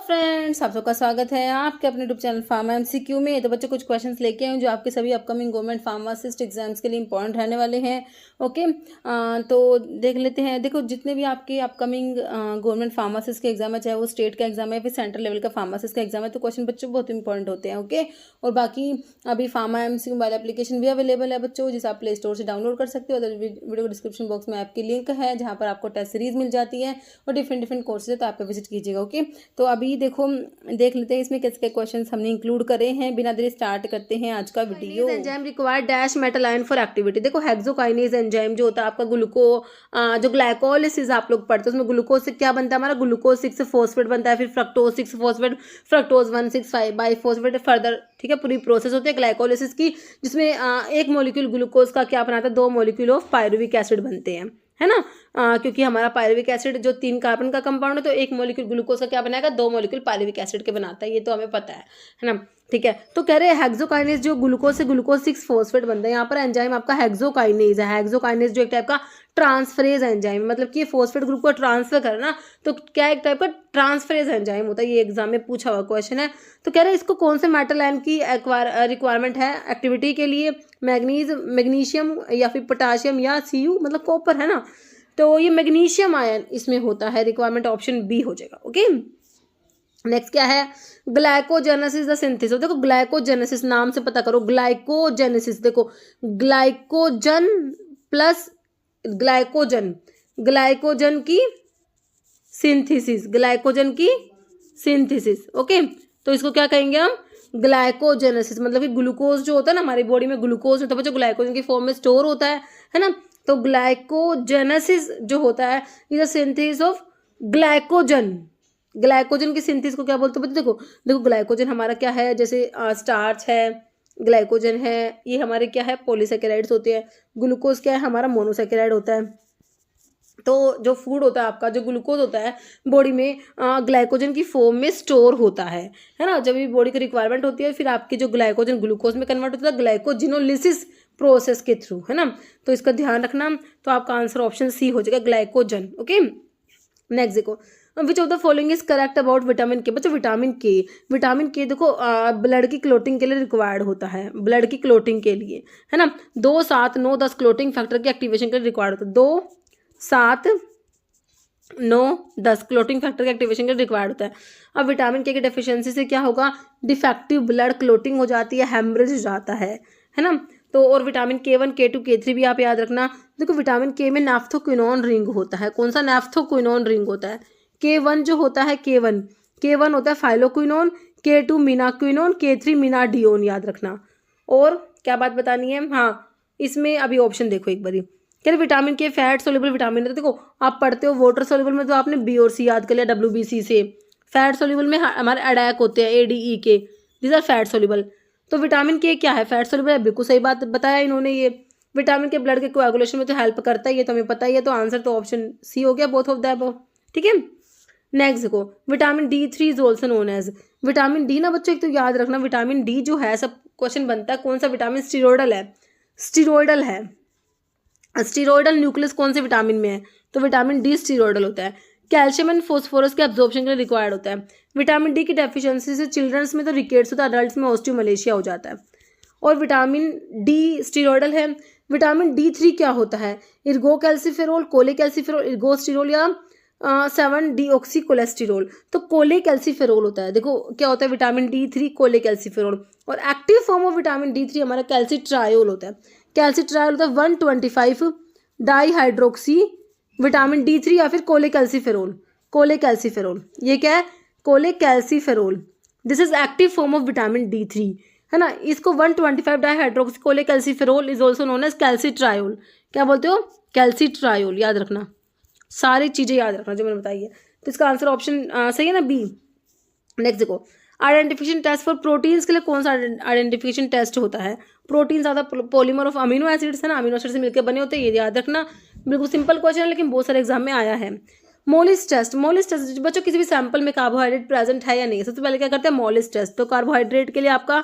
Friends, आप सबका स्वागत है आपके अपने यूट्यूब चैनल फार्मा एमसीक्यू में। तो बच्चों कुछ क्वेश्चंस लेके आए हूँ जो आपके सभी अपकमिंग गवर्नमेंट फार्मासिस्ट एग्जाम्स के लिए इंपॉर्टेंट रहने वाले हैं। ओके, तो देख लेते हैं। देखो, जितने भी आपके अपकमिंग गवर्नमेंट फार्मासिस्ट के एग्जाम है, चाहे वो स्टेट का एग्जाम है फिर सेंट्रल लेवल का फार्मासिस्ट का एग्जाम है, तो क्वेश्चन बच्चों बहुत इंपॉर्टेंट होते हैं। ओके, और बाकी अभी फार्मा एमसीक्यू मोबाइल एप्लीकेशन भी अवेलेबल है बच्चों, जिसे आप प्ले स्टोर से डाउनलोड कर सकते हो। वीडियो को डिस्क्रिप्शन बॉक्स में आपकी लिंक है जहाँ पर आपको टेस्ट सीरीज मिल जाती है और डिफरेंट कोर्सेज है, तो आप विजिट कीजिएगा। ओके, तो अभी देखो देख लेते हैं इसमें कैसे क्वेश्चंस हमने इंक्लूड करे हैं। बिना देरी स्टार्ट करते हैं आज का video. Enzyme required dash metal ion for activity. देखो, हेक्सोकाइनेज एंजाइम जो होता है आपका जो ग्लाइकोलिसिस आप लोग पढ़ते हैं उसमें ग्लूकोज से क्या बनता है हमारा, ग्लूकोज 6 फॉस्फेट बनता है, फिर fructose 6 phosphate, fructose 1,6,5 biphosphate further. ठीक है, पूरी प्रोसेस होती है ग्लाइकोलिसिस की, जिसमें एक मॉलिक्यूल ग्लूकोज का क्या बनाता है, 2 मॉलिक्यूल ऑफ पायरुविक एसिड बनते हैं, है ना। क्योंकि हमारा पायरुविक एसिड जो 3 कार्बन का कंपाउंड है, तो एक मॉलिक्यूल ग्लूकोज का क्या बनाएगा, 2 मॉलिक्यूल पायरुविक एसिड के बनाता है, ये तो हमें पता है ना। ठीक है, तो कह रहे हैं हेक्सोकाइनेज जो ग्लूकोज से ग्लूकोज 6 फॉस्फेट बनता है, यहाँ पर एंजाइम आपका हेक्सोकाइनेज है। हेक्सोकाइनेज जो एक टाइप का ट्रांसफरेज एंजाइम, मतलब कि ये फॉस्फेट ग्रुप को ट्रांसफर करना, तो क्या एक टाइप का ट्रांसफरेज एंजाइम होता है। ये एग्जाम में पूछा हुआ क्वेश्चन है। तो कह रहे हैं इसको कौन से मेटल आयन की रिक्वायरमेंट है एक्टिविटी के लिए, मैग्नीशियम या फिर पोटाशियम या Cu, मतलब कॉपर, है ना। तो ये मैग्नीशियम आयन इसमें होता है, रिक्वायरमेंट ऑप्शन बी हो जाएगा। ओके, नेक्स्ट क्या है, ग्लाइकोजेनेसिस द सिंथेसिस। देखो, ग्लाइकोजेनेसिस नाम से पता करो, ग्लाइकोजेनेसिस। देखो, ग्लाइकोजन प्लस ग्लाइकोजन, ग्लाइकोजन की सिंथेसिस, ग्लाइकोजन की सिंथेसिस। ओके, तो इसको क्या कहेंगे हम, ग्लाइकोजेनेसिस। मतलब कि ग्लूकोज जो होता है ना हमारी बॉडी में, ग्लूकोज में तो बच्चों ग्लाइकोजन की फॉर्म में स्टोर होता है ना। तो ग्लाइकोजेनेसिस जो होता है is the synthesis of glycogen. Glycogen की सिंथेसिस को क्या बोलते हैं बच्चों, देखो देखो ग्लाइकोजन हमारा क्या है, जैसे स्टार्च है, ग्लाइकोजन है, ये हमारे क्या है, पॉलीसेकेराइड्स होते हैं। ग्लूकोज क्या है, हमारा मोनोसेकेराइड होता है। तो जो फूड होता है आपका, जो ग्लूकोज होता है बॉडी में ग्लाइकोजन की फॉर्म में स्टोर होता है ना। जब भी बॉडी की रिक्वायरमेंट होती है, फिर आपकी जो ग्लाइकोजन ग्लूकोज में कन्वर्ट होता है ग्लाइकोजिनोलिसिस प्रोसेस के थ्रू, है ना। तो इसका ध्यान रखना। तो आपका आंसर ऑप्शन सी हो जाएगा, ग्लाइकोजन। ओके, नेक्स्ट देखो, which of the following is correct about vitamin के। बच्चों विटामिन के देखो ब्लड की क्लोटिंग के लिए रिक्वायर्ड होता है, ब्लड की क्लोटिंग के लिए, है ना। 2, 7, 9, 10 क्लोटिंग फैक्टर की एक्टिवेशन के लिए रिक्वायर्ड होता है। 2, 7, 9, 10 क्लोटिंग फैक्टर के एक्टिवेशन के लिए रिक्वायर्ड होता है। अब विटामिन के डेफिशिएंसी से क्या होगा, डिफेक्टिव ब्लड क्लोटिंग हो जाती है, हेमरेज हो जाता है ना। तो और विटामिन K1, K2, K3 भी आप याद रखना। देखो, विटामिन के में नैफ्थोक्विनोन रिंग होता है। कौन सा, नैफ्थोक्विनोन रिंग होता है। K1 जो होता है, K1 होता है फाइलोक्विनोन, K2 मीनाक्विनोन, K3 मीनाडियोन, याद रखना। और क्या बात बतानी है, हाँ, इसमें अभी ऑप्शन देखो एक बारी। क्या विटामिन के फैट सोल्यूबल विटामिन है। तो देखो, आप पढ़ते हो वाटर सोल्यूबल में तो आपने बी और सी याद कर लिया WBC से। फैट सोल्यूबल में हमारे अडैक होते हैं ADE के, दिस आर फैट सोल्यूबल। तो विटामिन के क्या है, फैट सोल्यूबल है। बिल्कुल सही बात बताया इन्होंने। ये विटामिन के ब्लड के कोएगुलेशन में तो हेल्प करता है, ये तो हमें पता ही है। तो आंसर तो ऑप्शन सी हो गया, बोथ ऑफ द अबव। ठीक है, नेक्स्ट देखो, vitamin D3 is also known as. Vitamin D ना बच्चों एक तो याद रखना, विटामिन डी जो है, सब क्वेश्चन बनता है कौन सा विटामिन, स्टीरोइडल है, स्टीरोइडल है। स्टीरोइडल न्यूक्लियस कौन से विटामिन में है, तो विटामिन डी स्टीरोइडल होता है। कैल्शियम एंड फोस्फोरस के एब्जॉर्प्शन के लिए रिक्वायर्ड होता है। विटामिन डी की डेफिशिएंसी से चिल्ड्रंस में तो रिकेट्स होता है, अडल्ट्स में ऑस्टियोमलेशिया हो जाता है। और विटामिन डी स्टीरोइडल है। विटामिन D3 क्या होता है, इर्गो कैल्सीफेरोल, कोले कैल्सीफेरोल, इर्गोस्टिरोल या 7-डीऑक्सी कोलेस्टिरोल। तो कोले कैल्सीफेरोल होता है। देखो क्या होता है, विटामिन D3 कोले कैल्सीफेरोल। और active form of vitamin D3 हमारा कैल्सीट्रायोल होता है। कैल्सीट्रायोल होता है 125 डाईहाइड्रोक्सी विटामिन D3 या फिर कोले कैल्सीफेरोल। कोले कैल्सीफेरोल, ये क्या है, cholecalciferol, this is active form of vitamin D3, है ना। इसको 125 dihydroxy cholecalciferol is also known as calcitriol. क्या बोलते हो, कैल्सीट्रायोल, याद रखना, सारी चीजें याद रखना जो मैंने बताई है। तो इसका आंसर ऑप्शन सही है ना, बी। नेक्स्ट देखो, आइडेंटिफिकेशन टेस्ट फॉर प्रोटीन्स के लिए कौन सा आइडेंटिफिकेशन टेस्ट होता है। प्रोटीन ज़्यादा पॉलीमर ऑफ अमीनो एसिड्स है ना, अमीनो एसिड से मिलकर बने होते हैं, ये याद रखना। बिल्कुल सिंपल क्वेश्चन है लेकिन बहुत सारे एग्जाम में आया है। मोलिस टेस्ट, मोलिस टेस्ट बच्चों किसी भी सैंपल में कार्बोहाइड्रेट प्रेजेंट है या नहीं, सबसे पहले क्या करते हैं, मोलिस टेस्ट। तो कार्बोहाइड्रेट के लिए आपका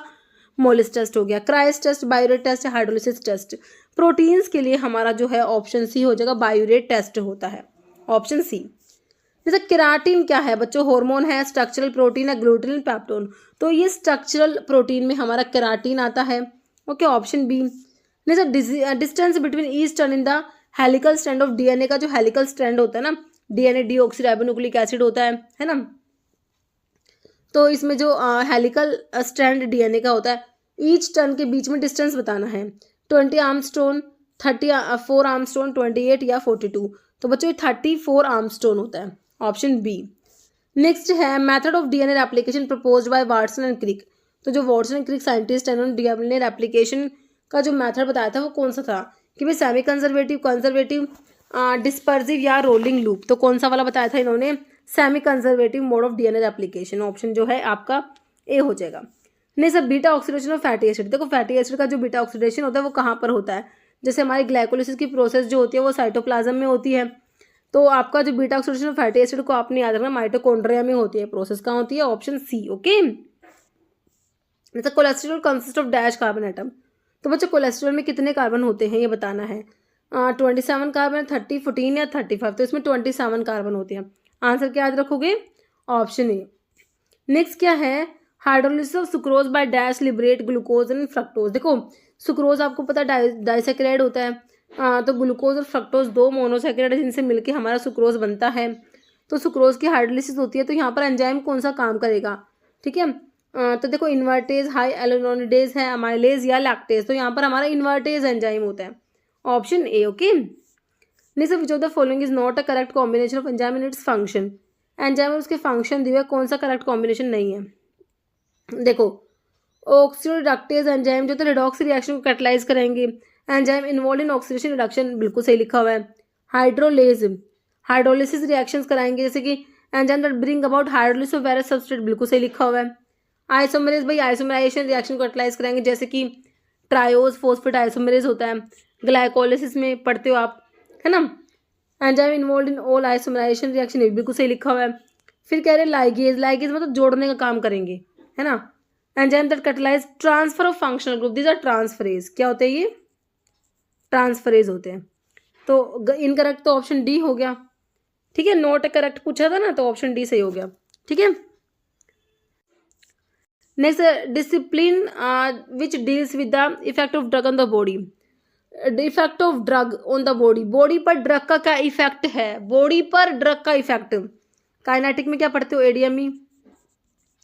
मोलिस टेस्ट हो गया। Kreis test, biuret test, hydrolysis test. Proteins के लिए हमारा जो है ऑप्शन सी हो जाएगा, बायोरेट टेस्ट होता है, ऑप्शन सी। जैसे केराटिन क्या है बच्चों, हार्मोन है, स्ट्रक्चरल प्रोटीन है, ग्लूटेन, पेप्टोन। तो ये स्ट्रक्चरल प्रोटीन में हमारा केराटिन आता है। Okay, option B. जैसे distance between each turn in the helical strand of DNA का जो हेलिकल स्ट्रैंड होता है ना, डीएनए डीऑक्सीराइबोन्यूक्लिक एसिड होता है ना। तो इसमें जो हेलिकल स्ट्रैंड डीएनए का होता है, ईच टर्न के बीच में डिस्टेंस बताना है। 20 आर्मस्ट्रोन, 34 आर्मस्ट्रोन, 28 या 42। तो बच्चों ये 34 आर्मस्ट्रोन होता है, ऑप्शन बी। नेक्स्ट है method of DNA application proposed by Watson and Crick. तो जो वाटसन एंड क्रिक साइंटिस्ट है उन्होंने डीएनए एप्लीकेशन का जो मेथड बताया था वो कौन सा था कि भाई सेमी कंजर्वेटिव, कंजर्वेटिव, डिस्पर्सिव या रोलिंग लूप। तो कौन सा वाला बताया था इन्होंने, semi conservative mode of DNA application. Option जो है आपका ए हो जाएगा। नहीं sir, beta oxidation of fatty acid. देखो फैटी एसिड का जो बीटा ऑक्सीडेशन होता है वो कहाँ पर होता है, जैसे हमारी ग्लाइकोलिसिस की प्रोसेस जो होती है वो साइटोप्लाज्म में होती है। तो आपका जो beta oxidation of fatty acid को आपने याद रखना माइटोकॉन्ड्रिया में होती है, प्रोसेस कहाँ होती है, ऑप्शन सी। ओके, जैसे cholesterol consist of dash carbon atom. तो बच्चों कोलेस्ट्रॉल में कितने कार्बन होते हैं ये बताना है। 27 कार्बन, 30, 14 या 35। तो इसमें 27 कार्बन होते हैं। आंसर क्या याद रखोगे, ऑप्शन ए। नेक्स्ट क्या है, hydrolysis of sucrose by dash liberate glucose and fructose. देखो सुक्रोज आपको पता डाइसैकेराइड होता है, तो ग्लूकोज और फ्रक्टोज दो मोनोसैकेराइड है जिनसे मिलके हमारा सुक्रोज बनता है। तो सुक्रोज की हाइड्रोलिसिस होती है, तो यहाँ पर एंजाइम कौन सा काम करेगा, ठीक है। तो देखो इन्वर्टेज, हाई एलोनोनिडेज है, अमाइलेज या लैक्टेज। तो यहाँ पर हमारा इन्वर्टेज एंजाइम होता है, ऑप्शन ए। ओके, नहीं sir, which of the following is not a correct combination of enzyme in its function. Enzyme और उसके फंक्शन दिए हुए कौन सा करेक्ट कॉम्बिनेशन नहीं है। देखो ऑक्सीडोरिडक्टेज एंजाइम जो तो रिडॉक्स रिएक्शन को कैटलाइज करेंगे, enzyme involve in oxidation reduction, बिल्कुल सही लिखा हुआ है। हाइड्रोलेज हाइड्रोलिसिस रिएक्शंस कराएंगे, जैसे कि enzyme that bring about hydrolysis of various substrate, बिल्कुल सही लिखा हुआ है। आइसोमेरेज भाई आइसोमराइजेशन रिएक्शन को कैटलाइज कराएंगे, जैसे कि ट्रायोज फॉस्फेट आइसोमेरेज होता है, ग्लाइकोलिसिस में पढ़ते हो आप, है ना। Enzyme involve in all isomerisation reaction, ये बिल्कुल सही लिखा हुआ है। फिर कह रहे हैं लाइगेज, लाइगेज मतलब जोड़ने का काम करेंगे, है ना। Enzyme that catalyse transfer of functional group, these are transferase. क्या होते हैं ये, ट्रांसफरेज होते हैं। तो इनकरेक्ट तो ऑप्शन डी हो गया, ठीक है। नॉट करेक्ट पूछा था ना, तो ऑप्शन डी सही हो गया, ठीक है। Next discipline which deals with the effect of drug on the body. Effect of drug on the body, body पर ड्रग का क्या इफेक्ट है, बॉडी पर ड्रग का इफेक्ट। काइनेटिक में क्या पढ़ते हो, एडीएमई,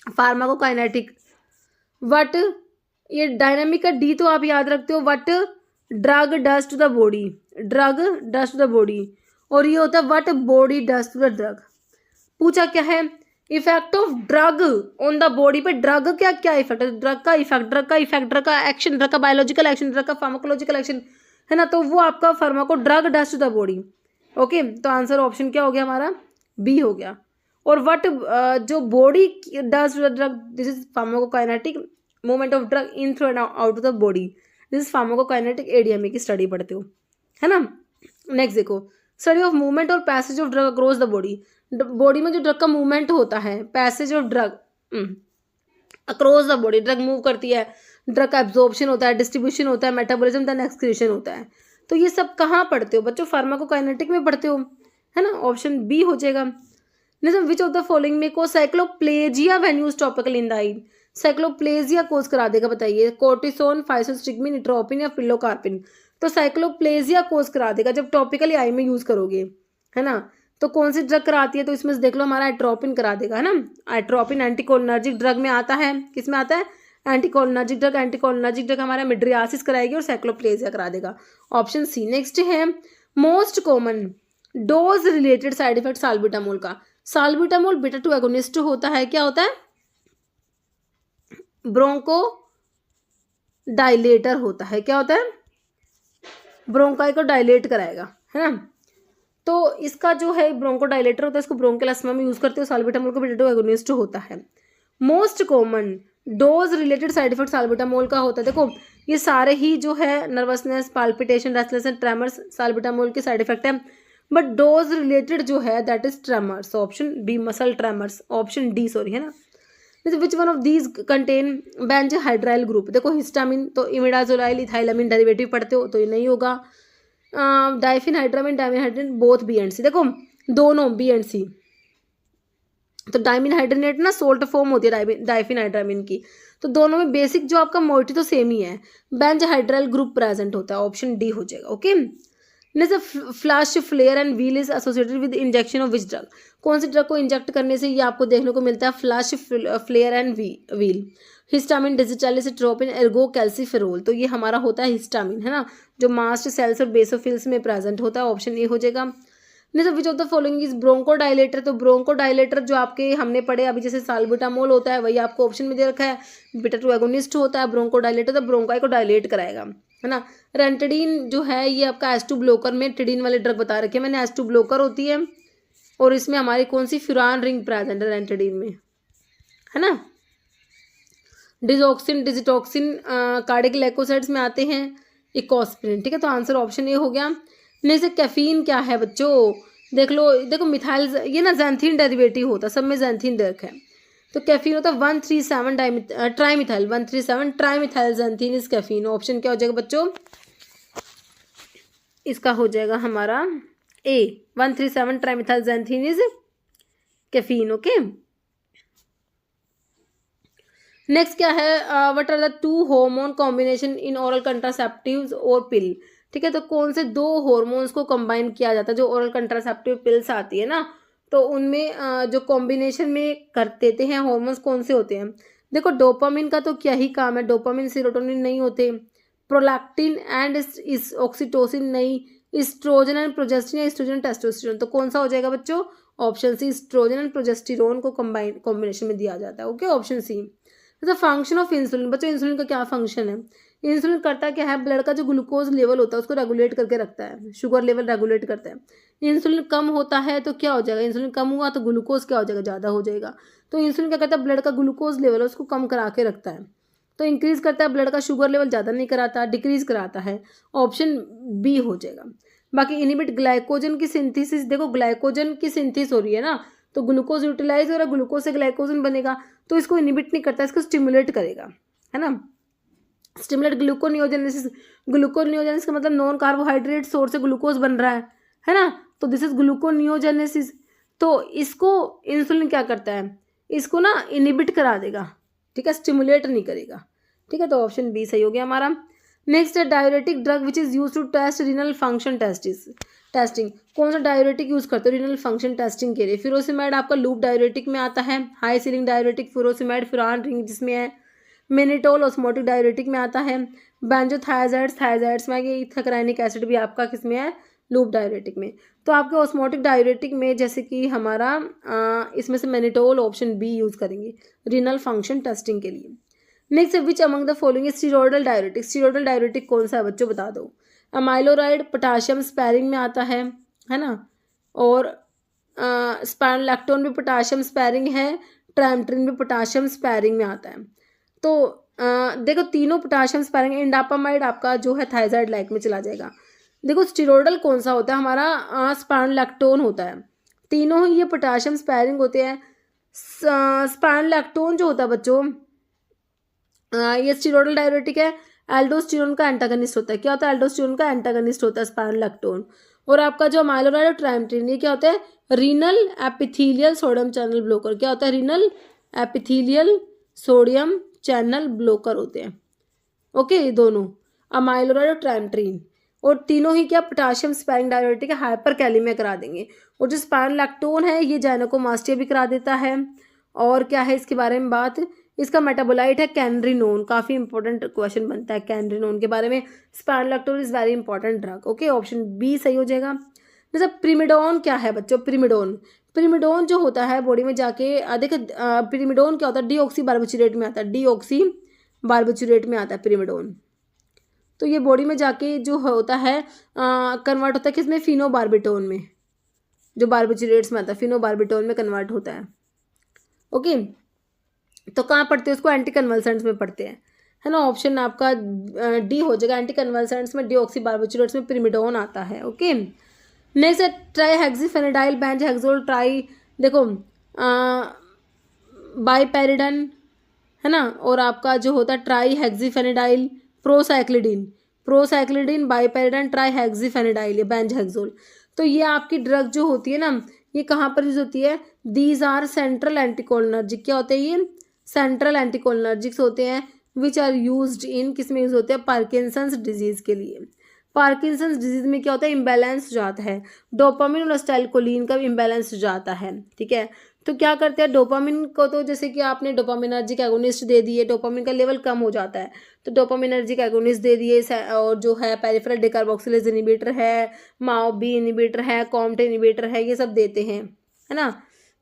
फार्माकोकाइनेटिक। वट, ये डायनामिक का डी तो आप याद रखते हो, what drug does to the body, drug does to the body. और ये होता है what body does to the drug. पूछा क्या है, effect of drug on the body पे ड्रग क्या क्या इफेक्ट है, ड्रग का इफेक्ट, ड्रग का इफेक्ट, ड्रग का एक्शन, ड्रग का बायोलॉजिकल एक्शन, ड्रग का फार्माकोलॉजिकल एक्शन, है ना। तो वो आपका pharmaco drug does to the body. Okay, तो आंसर ऑप्शन क्या हो गया हमारा, बी हो गया। और वट जो body does to the drug, this is pharmacokinetic movement of drug in through and out of the body, this is pharmacokinetic ADMA की स्टडी पढ़ते हो, है ना। नेक्स्ट देखो, स्टडी ऑफ मूवमेंट और passage of drug across the body. Body में जो drug का मूवमेंट होता है, passage of drug across the body, drug move करती है, ड्रग का एब्जॉर्प्शन होता है, डिस्ट्रीब्यूशन होता है, मेटाबॉलिज्म देन एक्सक्रीशन होता है। तो ये सब कहाँ पढ़ते हो बच्चों, फार्माकोकाइनेटिक में पढ़ते हो, है ना। ऑप्शन बी हो जाएगा। Next, which of the following में को cycloplegia when used topical in the eye. Cycloplegia cause करा देगा, बताइए, कोर्टिसोन, फाइसोस्टिग्मिन, इट्रोपिन या पिलोकार्पिन। तो साइक्लोप्लेजिया कोज करा देगा जब टॉपिकली आई में यूज करोगे, है ना। तो कौन सी ड्रग कराती है, तो इसमें से देख लो हमारा एट्रोपिन करा देगा, है ना। एट्रोपिन एंटीकोलिनर्जिक ड्रग में आता है, किस में आता है, एंटीकोलिनर्जिक ड्रग। एंटीकोलिनर्जिक ड्रग हमारा मिड्रियासिस कराएगी और साइक्लोप्लेजिया करा देगा, ऑप्शन सी। नेक्स्ट है most common dose related side effect salbutamol का। साल्बुटामोल बीटा 2 एगोनिस्ट होता है, क्या होता है, ब्रोंको डायलेटर होता है, क्या होता है, ब्रोंकाई को डायलेट कराएगा, है ना। तो इसका जो है ब्रोंकोडायलेटर होता है, इसको ब्रोंकियल अस्थमा में यूज करते हो। साल्बुटामोल का बीटा 2 एगोनिस्ट होता है। Most common dose related side effect salbutamol का होता है। देखो ये सारे ही जो है nervousness, palpitation, restlessness, tremors salbutamol के साइड इफेक्ट है, बट डोज रिलेटेड जो है that is tremors, option B, muscle tremors, option D sorry, है ना। Which one of these contain benzhydryl group. देखो हिस्टामिन तो इमिडाजोलाइल इथाइलामिन डेरिवेटिव पढ़ते हो, तो ये नहीं होगा। डाइफिन हाइड्रामिन, डाइमिन हाइड्रामिन, बोथ बी एंड सी। देखो दोनों बी एंड सी, तो डायमीन हाइड्रोनेट ना सोल्ट फॉर्म होती है डाइफिनाइड्रामीन की। तो दोनों में बेसिक जो आपका मोइटी तो सेम ही है, बेंज हाइड्राइल ग्रुप प्रेजेंट होता है, ऑप्शन डी हो जाएगा। Okay, next flash flare and wheal is associated with injection of which drug, कौन सी ड्रग को इंजेक्ट करने से ये आपको देखने को मिलता है flash flare and wheal, histamine, digitalis, tropine, ergocalciferol. तो ये हमारा होता है हिस्टामिन, है ना, जो मास्ट सेल्स और बेसोफिल्स में प्रेजेंट होता है, ऑप्शन ए हो जाएगा। नहीं तो which of the following is bronchodilator, तो ब्रोंकोडाइलेटर जो आपके हमने पढ़े अभी जैसे साल्बुटामोल होता है वही आपको ऑप्शन में दे रखा है, बीटा 2 एगोनिस्ट होता है ब्रोंकोडाइलेटर, तो ब्रोंकाई को डायलेट कराएगा, है ना। रेंटेडिन जो है ये आपका एस टू ब्लोकर में टिडिन वाले ड्रग बता रखे हैं मैंने, एस टू ब्लोकर होती है और इसमें हमारी कौन सी फ्यूरान रिंग प्रेजेंट है रेंटेडिन में, है ना। डिजॉक्सिन डिजिटॉक्सिन कार्डिक ग्लाइकोसाइड्स में आते हैं, इकोस्प्रिन, ठीक है, तो आंसर ऑप्शन ए हो गया। नहीं से कैफीन क्या है बच्चों, देख लो, देखो मिथाइल ये ना जैंथीन डेरिवेटिव होता है, सब में जैंथीन दे रखा है, तो कैफीन होता है 137 trimethyl 137 trimethyl xanthine is caffeine, option क्या हो जाएगा बच्चों, इसका हो जाएगा हमारा A 137 trimethyl xanthine is caffeine. Okay, next क्या है, what are the two hormone combination in oral contraceptives और पिल, ठीक है, तो कौन से दो हार्मोन्स को कंबाइन किया जाता है, जो ओरल कंट्रासेप्टिव पिल्स आती है ना, तो उनमें जो कॉम्बिनेशन में कर देते हैं हार्मोन्स कौन से होते हैं। देखो डोपामिन का तो क्या ही काम है, डोपामिन सेरोटोनिन नहीं होते, प्रोलैक्टिन एंड इस ऑक्सीटोसिन नहीं, इस्ट्रोजन एंड प्रोजेस्टिन या इस्ट्रोजन टेस्टोस्टेरोन, तो कौन सा हो जाएगा बच्चों, option C, estrogen and progesterone को कॉम्बिनेशन में दिया जाता है। Okay, option C. तो फंक्शन ऑफ इंसुलिन, बच्चों इंसुलिन का क्या फंक्शन है, इंसुलिन करता क्या है, ब्लड का जो ग्लूकोज लेवल होता है उसको रेगुलेट करके रखता है, शुगर लेवल रेगुलेट करता है। इंसुलिन कम होता है तो क्या हो जाएगा, इंसुलिन कम हुआ तो ग्लूकोज क्या हो जाएगा, ज़्यादा हो जाएगा, तो इंसुलिन क्या करता है, ब्लड का ग्लूकोज लेवल है उसको कम करा के रखता है, तो इंक्रीज करता है, ब्लड का शुगर लेवल ज़्यादा नहीं कराता, डिक्रीज कराता है, ऑप्शन बी हो जाएगा। बाकी इनिबिट ग्लाइकोजन की सिंथेसिस, देखो ग्लाइकोजन की सिंथेसिस हो रही है ना, तो ग्लूकोज यूटिलाइज हो रहा है, ग्लूकोज से ग्लाइकोजन बनेगा, तो इसको इनिबिट नहीं करता, इसको स्टिमुलेट करेगा, है ना। स्टिमुलेट ग्लूकोनियोजेनेसिस, ग्लूकोनियोजेनेसिस का मतलब नॉन कार्बोहाइड्रेट सोर्स से ग्लूकोज बन रहा है ना, तो दिस इज ग्लूकोनियोजेनेसिस। तो इसको इंसुलिन क्या करता है, इसको ना इनिबिट करा देगा, ठीक है, स्टिमुलेट नहीं करेगा, ठीक है, तो ऑप्शन बी सही हो गया हमारा। नेक्स्ट है diuretic drug which is use to test renal function testing, कौन सा डायरेटिक यूज करते हो रीनल फंक्शन टेस्टिंग के लिए, फिरोसिमेड आपका लूप डायरेटिक में आता है, हाई सीलिंग डायरेटिक फिरोसिमेड फिरान रिंग जिसमें है, मेनिटोल ऑस्मोटिक डायरेटिक में आता है, बेंजोथायजाइड्स में आगे, इथाकराइनिक एसिड भी आपका किसमें है, लूप डायरेटिक में। तो आपके ऑस्मोटिक डायरेटिक में जैसे कि हमारा इसमें से मेनिटोल ऑप्शन बी यूज करेंगे रीनल फंक्शन टेस्टिंग के लिए। Next which among the following steroidal diuretic, steroidal diuretic कौन सा है बच्चों बता दो, अमाइलोराइड पोटाशियम स्पैरिंग में आता है ना, और स्पाइनोलैक्टोन भी पोटाशियम स्पैरिंग है, ट्राइमेट्रिन भी पोटाशियम स्पैरिंग में आता है। तो देखो तीनों पोटाशियम स्पैरिंग, इंडापामाइड आपका जो है थायजाइड लाइक में चला जाएगा। देखो स्टीरोइडल कौन सा होता है हमारा, स्पाइनोलैक्टोन होता है, तीनों ही ये पोटाशियम स्पैरिंग होते हैं। स्पाइनोलैक्टोन जो होता है बच्चों ये स्टीरोइडल डायरेटिक है, एल्डोस्टेरोन का एंटागनिस्ट होता है, क्या होता है, एल्डोस्टेरोन का एंटागनिस्ट होता है स्पाइनोलैक्टोन। और आपका जो अमाइलोराइड और ट्राइमेट्रिन ये क्या होता है, renal epithelial sodium channel blocker, क्या होता है, renal epithelial sodium channel blocker होते हैं। ओके, ये दोनों अमाइलोराइड और ट्राइमेट्रिन, और तीनों ही क्या पोटाशियम स्पैरिंग डायरेटिक है, हाइपर कैलेमिया करा देंगे। और जो स्पाइनोलैक्टोन है ये जाइनेकोमास्टिया भी करा देता है। और क्या है इसके बारे में बात, इसका मेटाबोलाइट है कैनरिनोन, काफ़ी इंपॉर्टेंट क्वेश्चन बनता है कैनरिनोन के बारे में, spironolactone is very important drug. Okay, option B सही हो जाएगा। जैसे प्रिमिडोन क्या है बच्चों, प्रिमिडोन जो होता है बॉडी में जाके देखो प्रिमिडोन क्या होता है, डीऑक्सी बार्बिचुरेट में आता है, डीऑक्सी बार्बिचुरेट में आता है प्रिमिडोन। तो ये बॉडी में जाके जो होता है कन्वर्ट होता है किसमें, फिनोबार्बिटोन में, जो बार्बिचुरेट्स में आता है फिनोबार्बिटोन में कन्वर्ट होता है। ओके, तो कहाँ पढ़ते हैं उसको, एंटी कन्वल्सेंट्स में पढ़ते हैं, है ना, ऑप्शन आपका डी हो जाएगा, एंटी कन्वल्सेंट्स में डीऑक्सी बार्बिचुरेट्स में प्रिमिडोन आता है। ओके, नेक्स्ट है ट्राईहेक्सिफेनिडाइल बेंजहेक्सोल ट्राई, देखो बाइपेरिडन है ना, और आपका जो होता है ट्राईहेक्सिफेनिडाइल, प्रोसाइक्लिडिन बाइपेरिडन ट्राईहेक्सिफेनिडाइल ये बेंजहेक्सोल। तो ये आपकी ड्रग जो होती है ना ये कहाँ पर यूज होती है? These are central anticholinergic. क्या होते हैं ये? सेंट्रल एंटीकोलिनर्जिक्स होते हैं विच आर यूज्ड इन, किस में यूज होते हैं? पार्किंसंस डिजीज के लिए। पार्किंसंस डिजीज में क्या होता है? इम्बैलेंस हो जाता है, डोपामिन और एसिटाइलकोलिन का इम्बैलेंस हो जाता है। ठीक है, तो क्या करते हैं डोपामिन को, तो जैसे कि आपने डोपामिनर्जिक एगोनिस्ट दे दिए, डोपामिन का लेवल कम हो जाता है, तो डोपामिनर्जिक एगोनिस्ट दे दिए, और जो है पेरिफेरल डिकार्बोक्सिलेज इनिबिटर है, माओ-बी इनिबिटर है, कॉम्ट इनिबिटर है, ये सब देते हैं, है ना,